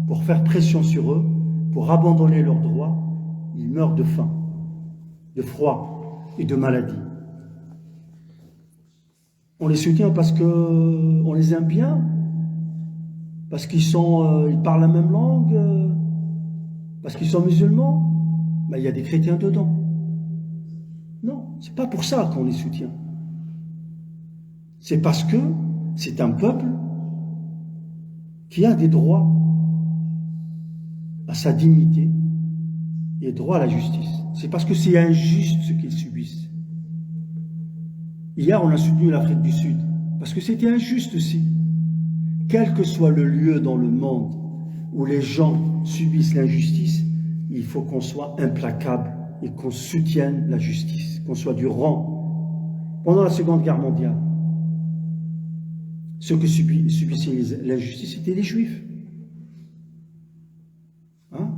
pour faire pression sur eux, pour abandonner leurs droits, ils meurent de faim, de froid et de maladie. On les soutient parce qu'on les aime bien, parce qu'ils parlent la même langue, parce qu'ils sont musulmans. Ben, il y a des chrétiens dedans. Non, c'est pas pour ça qu'on les soutient. C'est parce que c'est un peuple qui a des droits à sa dignité et droit à la justice. C'est parce que c'est injuste ce qu'ils subissent. Hier, on a soutenu l'Afrique du Sud, parce que c'était injuste aussi. Quel que soit le lieu dans le monde où les gens subissent l'injustice, il faut qu'on soit implacable et qu'on soutienne la justice, qu'on soit du rang. Pendant la Seconde Guerre mondiale, ceux qui subissaient l'injustice, c'était les Juifs. Hein?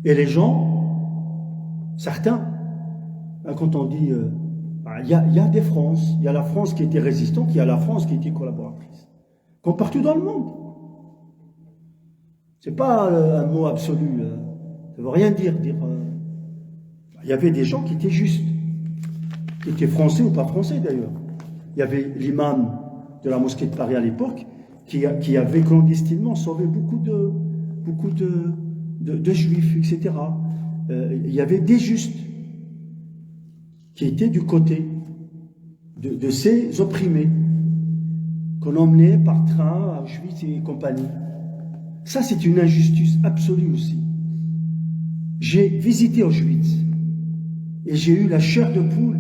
Et les gens, certains, quand on dit... il y a des France, il y a la France qui était résistante, il y a la France qui était collaboratrice. Comme partout dans le monde. C'est pas un mot absolu. Ça ne veut rien dire. Il y avait des gens qui étaient justes, qui étaient français ou pas français d'ailleurs. Il y avait l'imam de la mosquée de Paris à l'époque qui avait clandestinement sauvé beaucoup de juifs, etc. Il y avait des justes qui étaient du côté de ces opprimés qu'on emmenait par train à Auschwitz et compagnie. Ça, c'est une injustice absolue aussi. J'ai visité Auschwitz et j'ai eu la chair de poule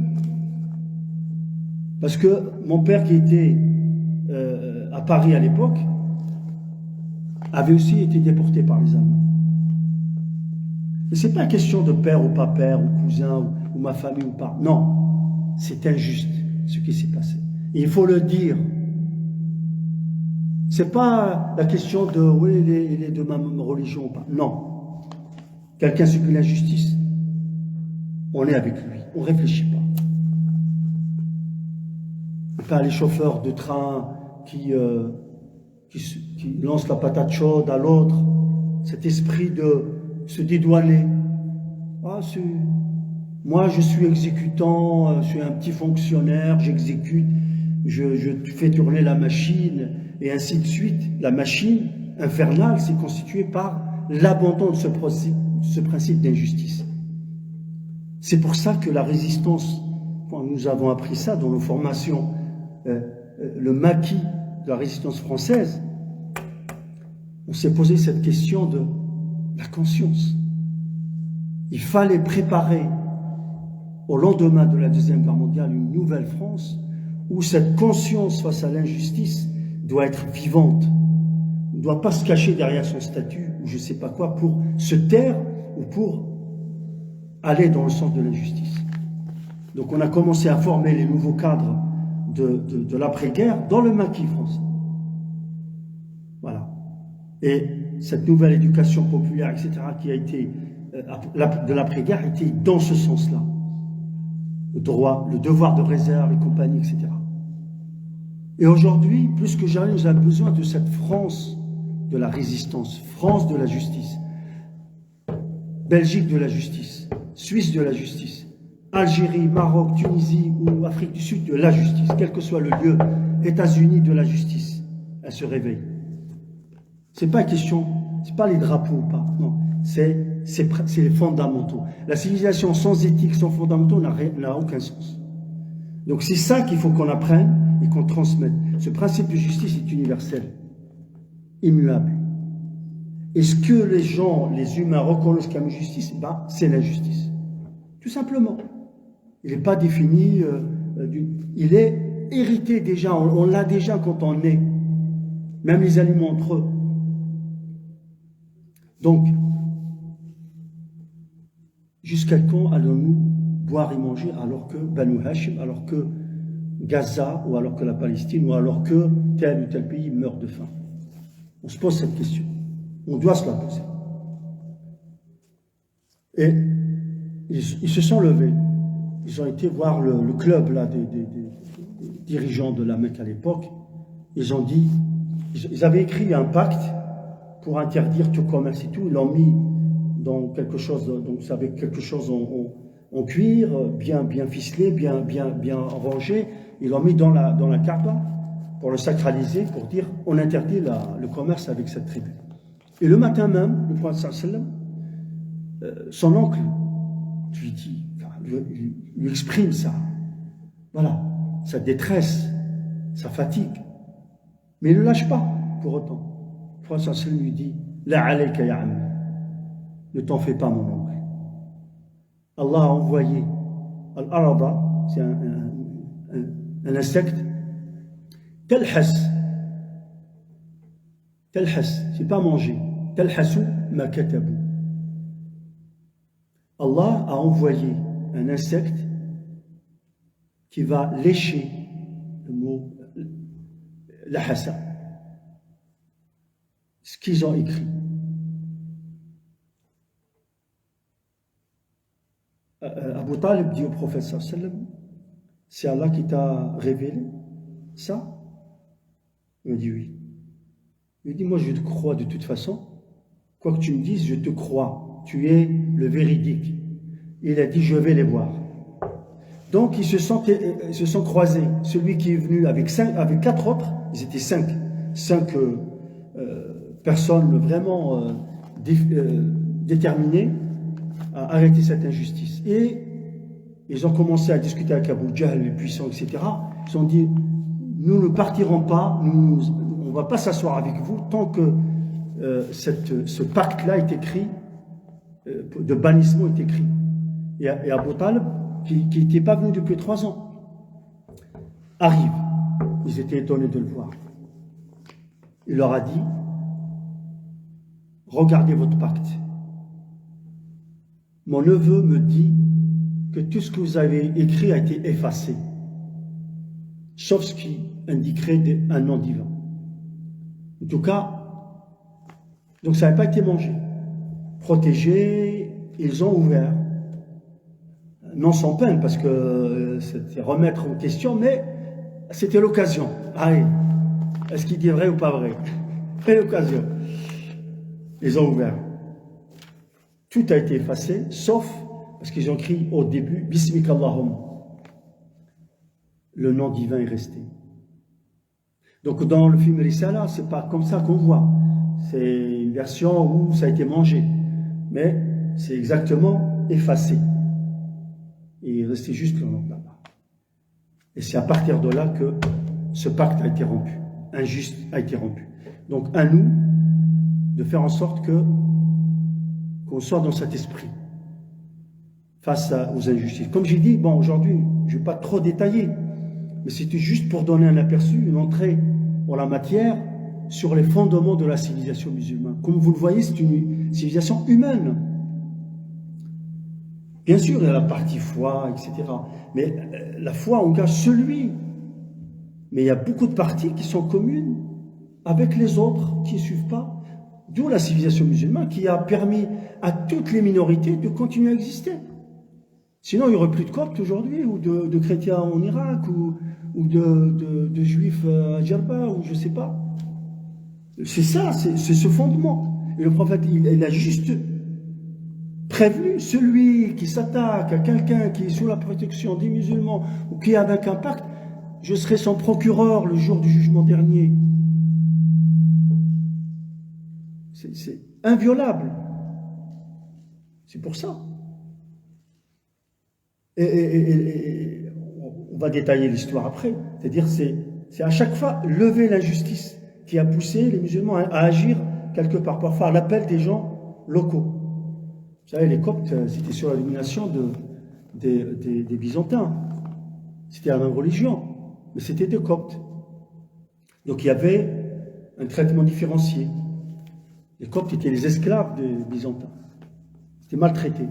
parce que mon père qui était à Paris à l'époque avait aussi été déporté par les Allemands. Et c'est pas une question de père ou pas père, ou cousin, ou ma famille ou pas. Non, c'est injuste ce qui s'est passé. Et il faut le dire. C'est pas la question de oui, il est de ma religion ou pas. Non. Quelqu'un subit l'injustice, on est avec lui, on ne réfléchit pas. Pas les chauffeurs de train qui lancent la patate chaude à l'autre, cet esprit de se dédouaner. Ah, Moi, je suis exécutant, je suis un petit fonctionnaire, j'exécute, je fais tourner la machine, et ainsi de suite. La machine infernale, c'est constituée par l'abandon de ce principe d'injustice. C'est pour ça que la résistance, quand nous avons appris ça dans nos formations, le maquis de la résistance française, on s'est posé cette question de la conscience. Il fallait préparer au lendemain de la Deuxième Guerre mondiale une nouvelle France où cette conscience face à l'injustice doit être vivante. On ne doit pas se cacher derrière son statut ou je ne sais pas quoi pour se taire ou pour aller dans le sens de l'injustice. Donc on a commencé à former les nouveaux cadres de l'après-guerre dans le maquis français. Voilà. Et cette nouvelle éducation populaire, etc., qui a été de l'après-guerre, était dans ce sens-là. Le droit, le devoir de réserve et compagnie, etc. Et aujourd'hui, plus que jamais, nous avons besoin de cette France de la résistance, France de la justice, Belgique de la justice, Suisse de la justice, Algérie, Maroc, Tunisie ou Afrique du Sud de la justice, quel que soit le lieu, États-Unis de la justice, elle se réveille. C'est pas une question, c'est pas les drapeaux ou pas, non, c'est les fondamentaux. La civilisation sans éthique, sans fondamentaux n'a aucun sens. Donc c'est ça qu'il faut qu'on apprenne et qu'on transmette. Ce principe de justice est universel, immuable. Et ce que les gens, les humains reconnaissent comme justice, ben, c'est l'injustice. Tout simplement. Il n'est pas défini, il est hérité déjà, on l'a déjà quand on est. Même les animaux entre eux. Donc, jusqu'à quand allons-nous boire et manger alors que Banu Hashim, alors que Gaza, ou alors que la Palestine, ou alors que tel ou tel pays meurt de faim? On se pose cette question. On doit se la poser. Et ils se sont levés. Ils ont été voir le club là, des dirigeants de la Mecque à l'époque. Ils ont dit, ils avaient écrit un pacte pour interdire tout commerce et tout. Ils l'ont mis dans quelque chose, donc vous savez, quelque chose en cuir, bien ficelé, bien rangé. Ils l'ont mis dans la Kaaba pour le sacraliser, pour dire on interdit le commerce avec cette tribu. Et le matin même, le prophète sallam, son oncle lui dit, lui exprime ça, voilà, sa détresse, sa fatigue, mais il ne lâche pas pour autant. Le prophète sallam lui dit, la alayka ya ammi, ne t'en fais pas mon oncle. Allah a envoyé al-araba, c'est un insecte, talhas, c'est pas manger, talhasu ma katabu. Allah a envoyé un insecte qui va lécher, le mot lahasa, ce qu'ils ont écrit. Abu Talib dit au prophète sallam, c'est Allah qui t'a révélé ça? Il me dit oui. Il dit, moi je te crois de toute façon, quoi que tu me dises, je te crois, tu es le véridique. Il a dit, je vais les voir. Donc ils se sont croisés. Celui qui est venu avec 4 autres, ils étaient 5 personnes vraiment déterminées à arrêter cette injustice. Et ils ont commencé à discuter avec Abu Jahl, les puissants, etc. Ils ont dit, nous ne partirons pas, on ne va pas s'asseoir avec vous tant que ce pacte-là est écrit, de bannissement est écrit. Et Abu Talib, qui n'était pas venu depuis 3 ans, arrive. Ils étaient étonnés de le voir. Il leur a dit, regardez votre pacte. Mon neveu me dit que tout ce que vous avez écrit a été effacé, sauf ce qui indiquerait un nom divin. En tout cas, donc ça n'avait pas été mangé. Protégé, ils ont ouvert. Non sans peine, parce que c'était remettre en question, mais c'était l'occasion. Allez, est-ce qu'il dit vrai ou pas vrai? C'est l'occasion. Ils ont ouvert. Tout a été effacé, sauf Parce qu'ils ont écrit au début, Bismik Allahum. Le nom divin est resté. Donc dans le film Risala, c'est pas comme ça qu'on voit. C'est une version où ça a été mangé. Mais c'est exactement effacé. Et il restait juste le nom de là-bas. Et c'est à partir de là que ce pacte a été rompu. Injuste a été rompu. Donc à nous de faire en sorte qu'on soit dans cet esprit face aux injustices. Comme j'ai dit, bon, aujourd'hui, je ne vais pas trop détailler, mais c'était juste pour donner un aperçu, une entrée en la matière sur les fondements de la civilisation musulmane. Comme vous le voyez, c'est une civilisation humaine. Bien sûr, il y a la partie foi, etc. Mais la foi engage celui. Mais il y a beaucoup de parties qui sont communes avec les autres qui ne suivent pas. D'où la civilisation musulmane qui a permis à toutes les minorités de continuer à exister. Sinon, il n'y aurait plus de Coptes aujourd'hui, ou de chrétiens en Irak, ou de juifs à Djerba, ou je ne sais pas. C'est ça, c'est ce fondement. Et le prophète, il a juste prévenu celui qui s'attaque à quelqu'un qui est sous la protection des musulmans, ou qui est avec un pacte, je serai son procureur le jour du jugement dernier. C'est inviolable. C'est pour ça. Et on va détailler l'histoire après. C'est-à-dire, c'est à chaque fois lever l'injustice qui a poussé les musulmans à agir quelque part, parfois à l'appel des gens locaux. Vous savez, les Coptes, c'était sur la domination des Byzantins. C'était la même religion, mais c'était des Coptes. Donc il y avait un traitement différencié. Les Coptes étaient les esclaves des Byzantins. C'était maltraité.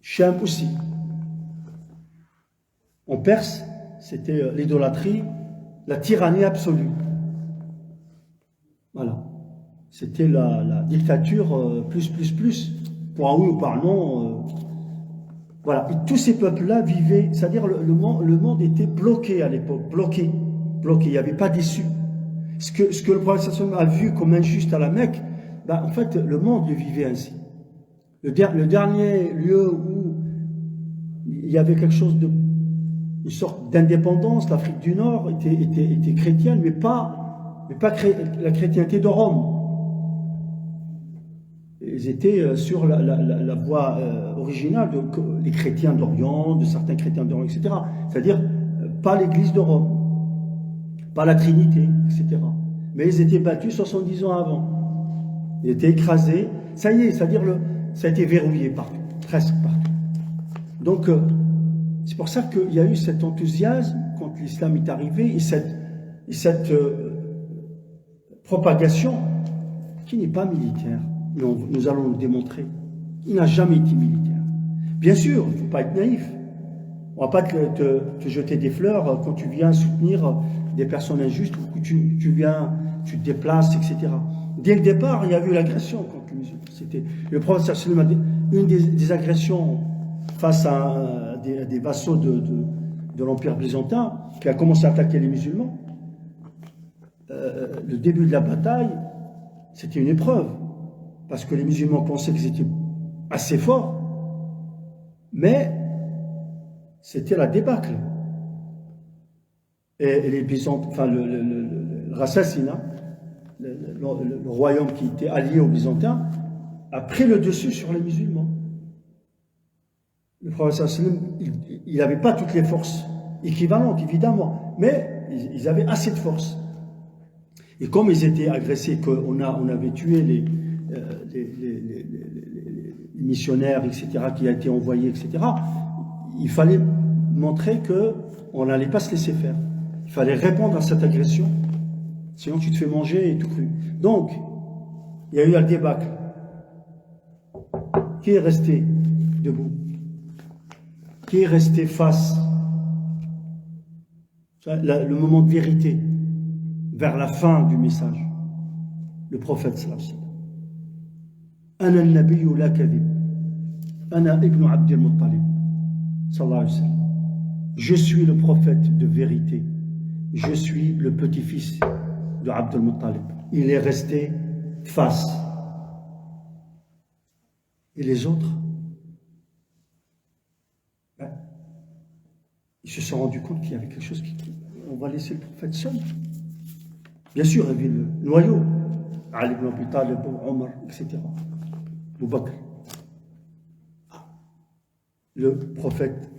Cham aussi. En Perse, c'était l'idolâtrie, la tyrannie absolue. Voilà. C'était la dictature plus, pour un oui ou par non. Voilà. Et tous ces peuples-là vivaient, c'est-à-dire le monde était bloqué à l'époque, bloqué. Il n'y avait pas d'issue. Ce que le prophète a vu comme injuste à la Mecque, en fait, le monde le vivait ainsi. Le dernier lieu où il y avait quelque chose une sorte d'indépendance, l'Afrique du Nord était chrétienne, mais pas la chrétienté de Rome. Ils étaient sur la voie originale des chrétiens d'Orient, de certains chrétiens d'Orient, etc. C'est-à-dire pas l'Église de Rome, pas la Trinité, etc. Mais ils étaient battus 70 ans avant. Ils étaient écrasés. Ça y est, c'est-à-dire ça a été verrouillé partout, presque partout. Donc, c'est pour ça qu'il y a eu cet enthousiasme quand l'islam est arrivé et cette propagation qui n'est pas militaire. Nous allons le démontrer. Il n'a jamais été militaire. Bien sûr, il ne faut pas être naïf. On ne va pas te jeter des fleurs quand tu viens soutenir des personnes injustes ou que tu te déplaces, etc. Dès le départ, il y a eu l'agression contre les musulmans. C'était le prophète sallallahu alayhi wa sallam, une des agressions face à des vassaux de l'Empire byzantin qui a commencé à attaquer les musulmans. Le début de la bataille, c'était une épreuve parce que les musulmans pensaient qu'ils étaient assez forts, mais c'était la débâcle. Et les Byzantins, enfin le Rassasina, le royaume qui était allié aux Byzantins, a pris le dessus sur les musulmans. Le prophète sallam, il n'avait pas toutes les forces équivalentes, évidemment, mais ils avaient assez de force. Et comme ils étaient agressés, qu'on avait tué les missionnaires, etc., qui a été envoyés, etc., il fallait montrer qu'on n'allait pas se laisser faire. Il fallait répondre à cette agression, sinon tu te fais manger et tout cru. Donc, il y a eu un débâcle. Qui est resté debout? Qui est resté face? Le moment de vérité, vers la fin du message. Le prophète sallallahu alayhi wa sallam. Ana al-nabiyyu la kadhib. Ana ibn Abd al-Muttalib. Sallallahu alayhi wa sallam. Je suis le prophète de vérité. Je suis le petit-fils de Abd al-Muttalib. Il est resté face. Et les autres, ils se sont rendus compte qu'il y avait quelque chose on va laisser le prophète seul. Bien sûr, il y avait le noyau, Ali ibn Abi Talib, Omar, etc. Abu Bakr. Le prophète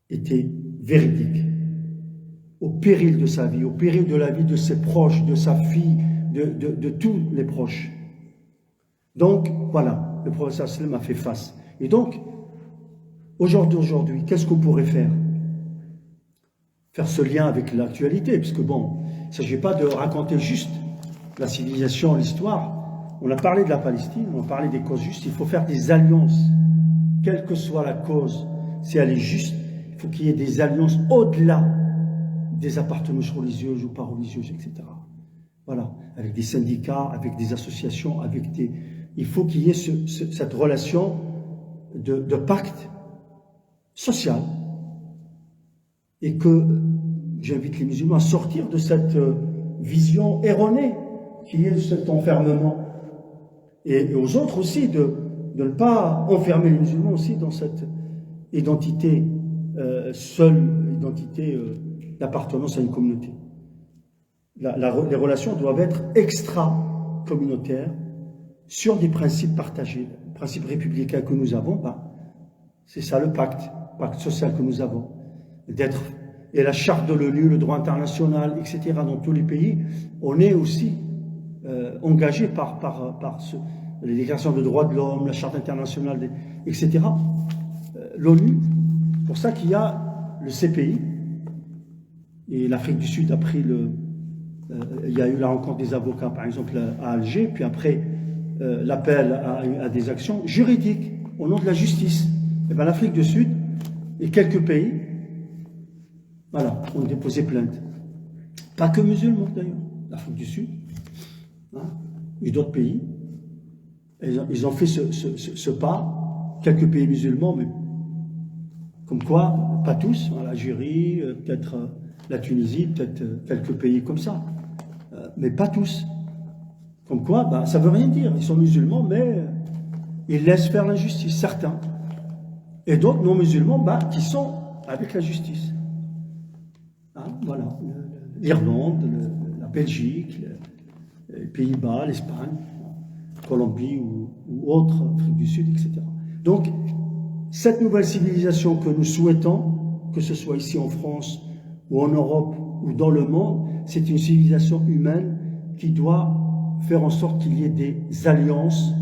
était véridique, au péril de sa vie, au péril de la vie de ses proches, de sa fille, de tous les proches. Donc, voilà, le prophète sallam a fait face. Et donc, aujourd'hui, qu'est-ce qu'on pourrait faire? Faire ce lien avec l'actualité, puisque bon, il ne s'agit pas de raconter juste la civilisation, l'histoire. On a parlé de la Palestine, on a parlé des causes justes, il faut faire des alliances. Quelle que soit la cause, si elle est juste, il faut qu'il y ait des alliances au-delà des appartenances religieuses ou pas religieuses, etc. Voilà, avec des syndicats, avec des associations, il faut qu'il y ait cette relation de pacte social. Et que j'invite les musulmans à sortir de cette vision erronée qui est cet enfermement. Et aux autres aussi de ne pas enfermer les musulmans aussi dans cette identité seule, identité d'appartenance à une communauté. Les relations doivent être extra-communautaires sur des principes partagés, les principes républicains que nous avons, c'est ça le pacte social que nous avons. Et la charte de l'ONU, le droit international, etc., dans tous les pays, on est aussi engagé par les déclarations de droits de l'homme, la charte internationale, etc. L'ONU, pour ça qu'il y a le CPI, et l'Afrique du Sud a pris il y a eu la rencontre des avocats, par exemple, à Alger, puis après l'appel à des actions juridiques au nom de la justice. Et bien l'Afrique du Sud et quelques pays, voilà, ont déposé plainte. Pas que musulmans d'ailleurs, l'Afrique du Sud, et d'autres pays. Ils ont fait ce pas, quelques pays musulmans, mais comme quoi, pas tous, l'Algérie, peut-être la Tunisie, peut-être quelques pays comme ça, mais pas tous. Comme quoi, ça ne veut rien dire, ils sont musulmans, mais ils laissent faire l'injustice, certains. Et d'autres non musulmans, qui sont avec la justice. Voilà, l'Irlande, la Belgique, les Pays-Bas, l'Espagne, Colombie ou autres, Afrique du Sud, etc. Donc, cette nouvelle civilisation que nous souhaitons, que ce soit ici en France ou en Europe ou dans le monde, c'est une civilisation humaine qui doit faire en sorte qu'il y ait des alliances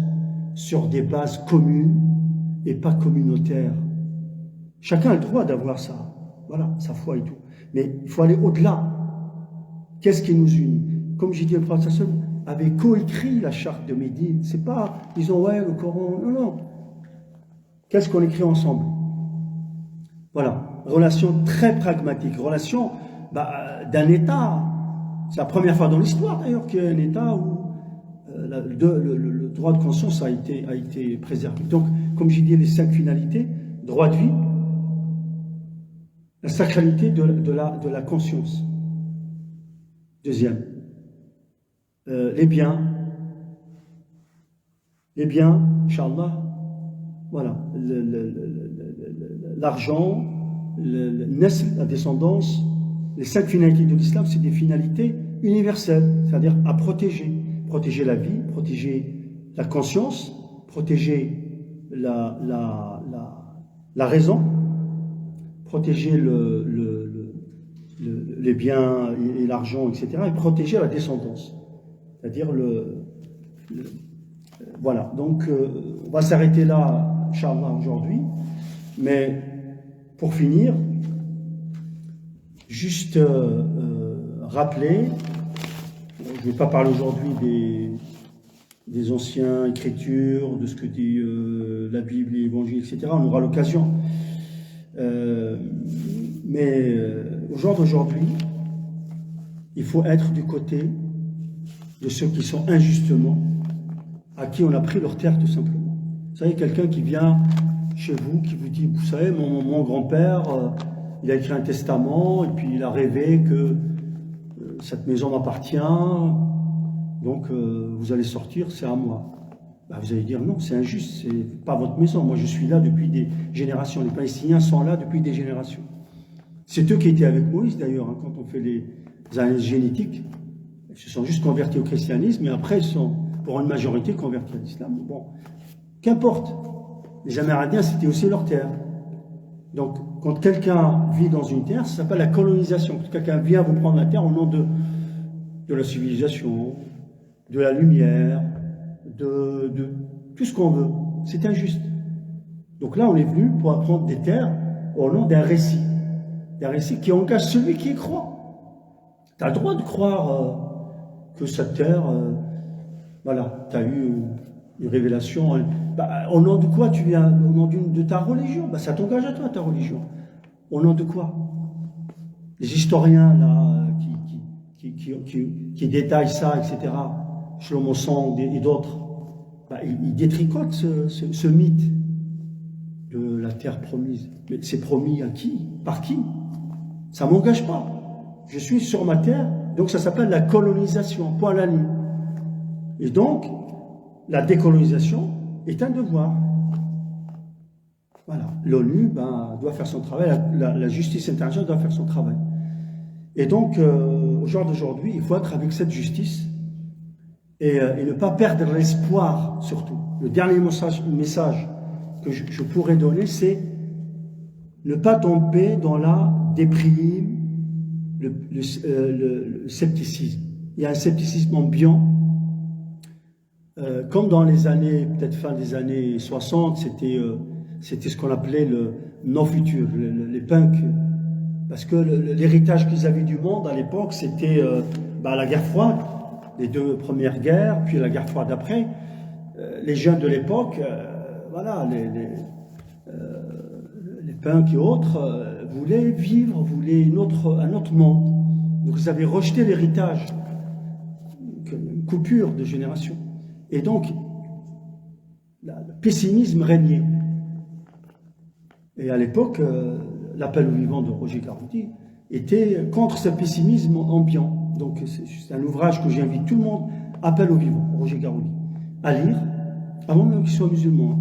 sur des bases communes et pas communautaires. Chacun a le droit d'avoir sa foi et tout. Mais il faut aller au-delà. Qu'est-ce qui nous unit? Comme j'ai dit, le prophète avait coécrit la charte de Médine. C'est pas, disons, ouais, le Coran, non. Qu'est-ce qu'on écrit ensemble? Voilà, relation très pragmatique, relation d'un État. C'est la première fois dans l'histoire d'ailleurs qu'il y a un État où le droit de conscience a été préservé. Donc, comme j'ai dit, les 5 finalités, droit de vie, la sacralité de la conscience. Deuxième, les biens, Inch'Allah, voilà, l'argent, la descendance, les 5 finalités de l'islam, c'est des finalités universelles, c'est-à-dire à protéger. Protéger la vie, protéger la conscience, protéger la raison, protéger les biens et l'argent, etc., et protéger la descendance. C'est-à-dire voilà, donc on va s'arrêter là, Inch'Allah, aujourd'hui, mais pour finir, juste rappeler, je ne vais pas parler aujourd'hui des anciennes écritures, de ce que dit la Bible, l'Évangile, etc., on aura l'occasion. Mais au jour d'aujourd'hui, il faut être du côté de ceux qui sont injustement, à qui on a pris leur terre tout simplement. Vous savez, quelqu'un qui vient chez vous, qui vous dit, vous savez, mon grand-père, il a écrit un testament, et puis il a rêvé que cette maison m'appartient, donc vous allez sortir, c'est à moi. Bah, vous allez dire non, c'est injuste, c'est pas votre maison. Moi, je suis là depuis des générations. Les Palestiniens sont là depuis des générations. C'est eux qui étaient avec Moïse d'ailleurs, hein, quand on fait les analyses génétiques. Ils se sont juste convertis au christianisme, et après ils sont, pour une majorité, convertis à l'islam. Bon, qu'importe. Les Amérindiens, c'était aussi leur terre. Donc, quand quelqu'un vit dans une terre, ça s'appelle la colonisation. Quand quelqu'un vient vous prendre la terre au nom de la civilisation, de la lumière, de tout ce qu'on veut. C'est injuste. Donc là, on est venu pour apprendre des terres au nom d'un récit. D'un récit qui engage celui qui y croit. Tu as le droit de croire que cette terre, voilà, tu as eu une révélation. Bah, au nom de quoi tu viens? Au nom de ta religion? Bah, ça t'engage à toi, ta religion. Au nom de quoi? Les historiens, là, qui détaillent ça, etc., Shlomo Sand et d'autres, bah, ils détricotent ce mythe de la terre promise. Mais c'est promis à qui? Par qui? Ça ne m'engage pas. Je suis sur ma terre, donc ça s'appelle la colonisation, point à la ligne. Et donc, la décolonisation est un devoir. Voilà. L'ONU doit faire son travail, la justice internationale doit faire son travail. Et donc, au jour d'aujourd'hui, il faut être avec cette justice et ne pas perdre l'espoir, surtout. Le dernier message que je pourrais donner, c'est ne pas tomber dans la déprime, le scepticisme. Il y a un scepticisme ambiant, comme dans les années, peut-être fin des années 60, c'était ce qu'on appelait le non-futur, les punks. Parce que l'héritage qu'ils avaient du monde à l'époque, c'était la guerre froide, les deux premières guerres, puis la guerre froide après. Les jeunes de l'époque, voilà, les punks et autres, voulaient vivre, voulaient un autre monde. Donc ils avaient rejeté l'héritage, une coupure de génération. Et donc, le pessimisme régnait. Et à l'époque, l'appel au vivant de Roger Garaudy était contre ce pessimisme ambiant. Donc c'est un ouvrage que j'invite tout le monde, Appel au vivant, Roger Garaudy, à lire, avant même qu'il soit musulman.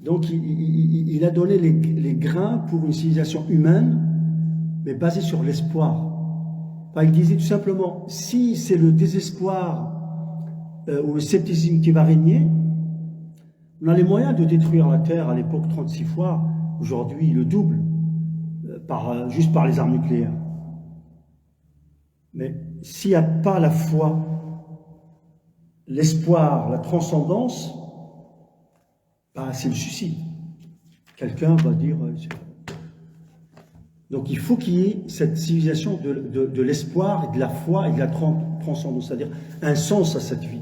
Donc il a donné les grains pour une civilisation humaine, mais basée sur l'espoir. Enfin, il disait tout simplement, si c'est le désespoir ou le scepticisme qui va régner, on a les moyens de détruire la Terre à l'époque 36 fois, aujourd'hui le double, juste par les armes nucléaires. Mais s'il n'y a pas la foi, l'espoir, la transcendance, c'est le suicide. Quelqu'un va dire... Donc il faut qu'il y ait cette civilisation de l'espoir et de la foi et de la transcendance, c'est-à-dire un sens à cette vie.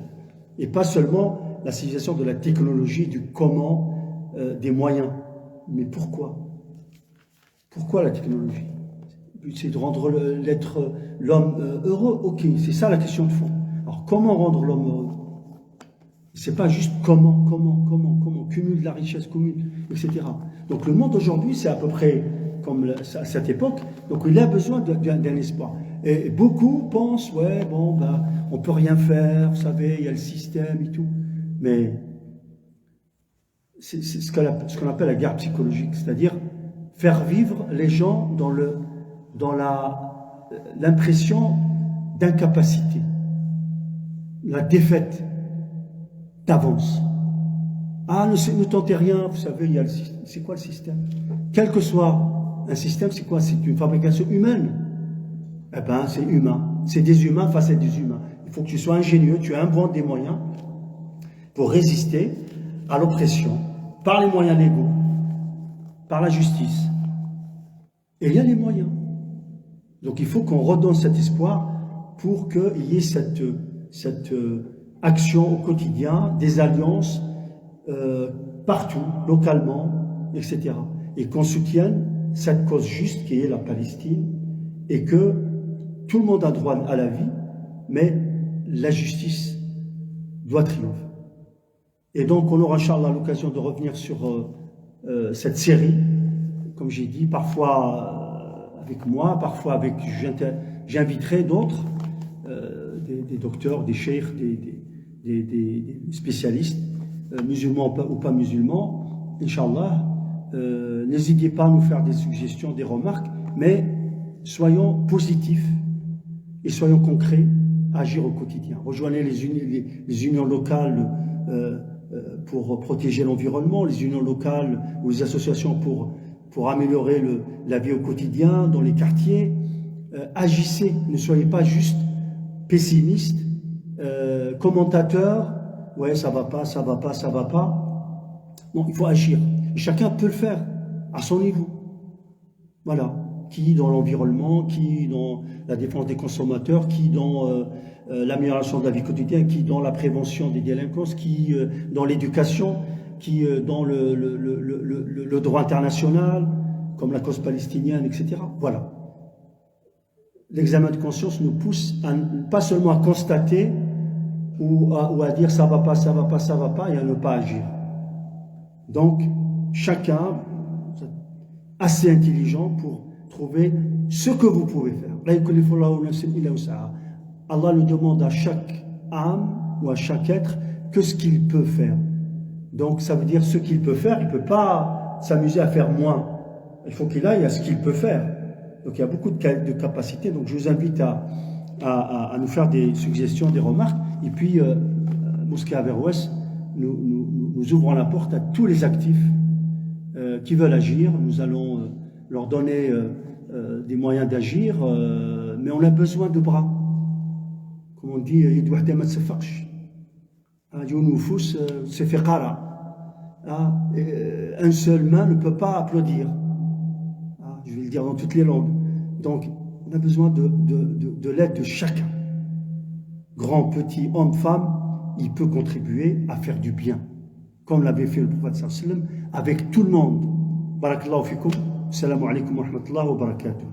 Et pas seulement la civilisation de la technologie, du comment, des moyens. Mais pourquoi? Pourquoi la technologie? C'est de rendre l'homme heureux. Ok, c'est ça la question de fond. Alors comment rendre l'homme heureux? C'est pas juste comment, cumule de la richesse commune, etc. Donc le monde aujourd'hui, c'est à peu près comme à cette époque, donc il a besoin d'un espoir. Et beaucoup pensent, on peut rien faire, vous savez, il y a le système et tout. Mais c'est ce qu'on appelle la guerre psychologique, c'est-à-dire faire vivre les gens dans l'impression d'incapacité, la défaite d'avance. Ne tentez rien, vous savez, il y a c'est quoi le système? Quel que soit un système, c'est quoi? C'est une fabrication humaine. C'est humain. C'est des humains face à des humains. Il faut que tu sois ingénieux, tu inventes des moyens pour résister à l'oppression, par les moyens légaux, par la justice. Et il y a les moyens. Donc il faut qu'on redonne cet espoir pour qu'il y ait cette action au quotidien, des alliances partout, localement, etc. Et qu'on soutienne cette cause juste qui est la Palestine et que tout le monde a droit à la vie, mais la justice doit triompher. Et donc on aura, Inch'Allah, l'occasion de revenir sur cette série, comme j'ai dit, parfois avec moi, parfois j'inviterai d'autres, des docteurs, des cheikhs, des spécialistes, musulmans ou pas musulmans, Inch'Allah, n'hésitez pas à nous faire des suggestions, des remarques, mais soyons positifs et soyons concrets à agir au quotidien. Rejoignez les unions locales pour protéger l'environnement, les unions locales ou les associations pour améliorer la vie au quotidien dans les quartiers. Agissez, ne soyez pas juste pessimistes, commentateurs, ouais ça va pas, ça va pas, ça va pas. Non, il faut agir. Et chacun peut le faire à son niveau. Voilà. Qui dans l'environnement, qui dans la défense des consommateurs, qui dans l'amélioration de la vie quotidienne, qui dans la prévention des délinquances, qui dans l'éducation, qui dans le droit international, comme la cause palestinienne, etc. Voilà. L'examen de conscience nous pousse pas seulement à constater ou à dire ça va pas, ça va pas, ça va pas, et à ne pas agir. Donc, chacun assez intelligent pour trouver ce que vous pouvez faire. Allah nous demande à chaque âme ou à chaque être que ce qu'il peut faire. Donc ça veut dire ce qu'il peut faire, il ne peut pas s'amuser à faire moins. Il faut qu'il aille à ce qu'il peut faire. Donc il y a beaucoup de capacités. Donc je vous invite à nous faire des suggestions, des remarques. Et puis, Mosquée Averroès, nous ouvrons la porte à tous les actifs qui veulent agir. Nous allons leur donner des moyens d'agir, mais on a besoin de bras. Comme on dit, un seul main ne peut pas applaudir. Je vais le dire dans toutes les langues. Donc, on a besoin de l'aide de chacun. Grand, petit, homme, femme, il peut contribuer à faire du bien. Comme l'avait fait le prophète sallallahu alayhi wa sallam, avec tout le monde. Barakallahu fikum. Assalamu alaikum wa rahmatullahi wa barakatuh.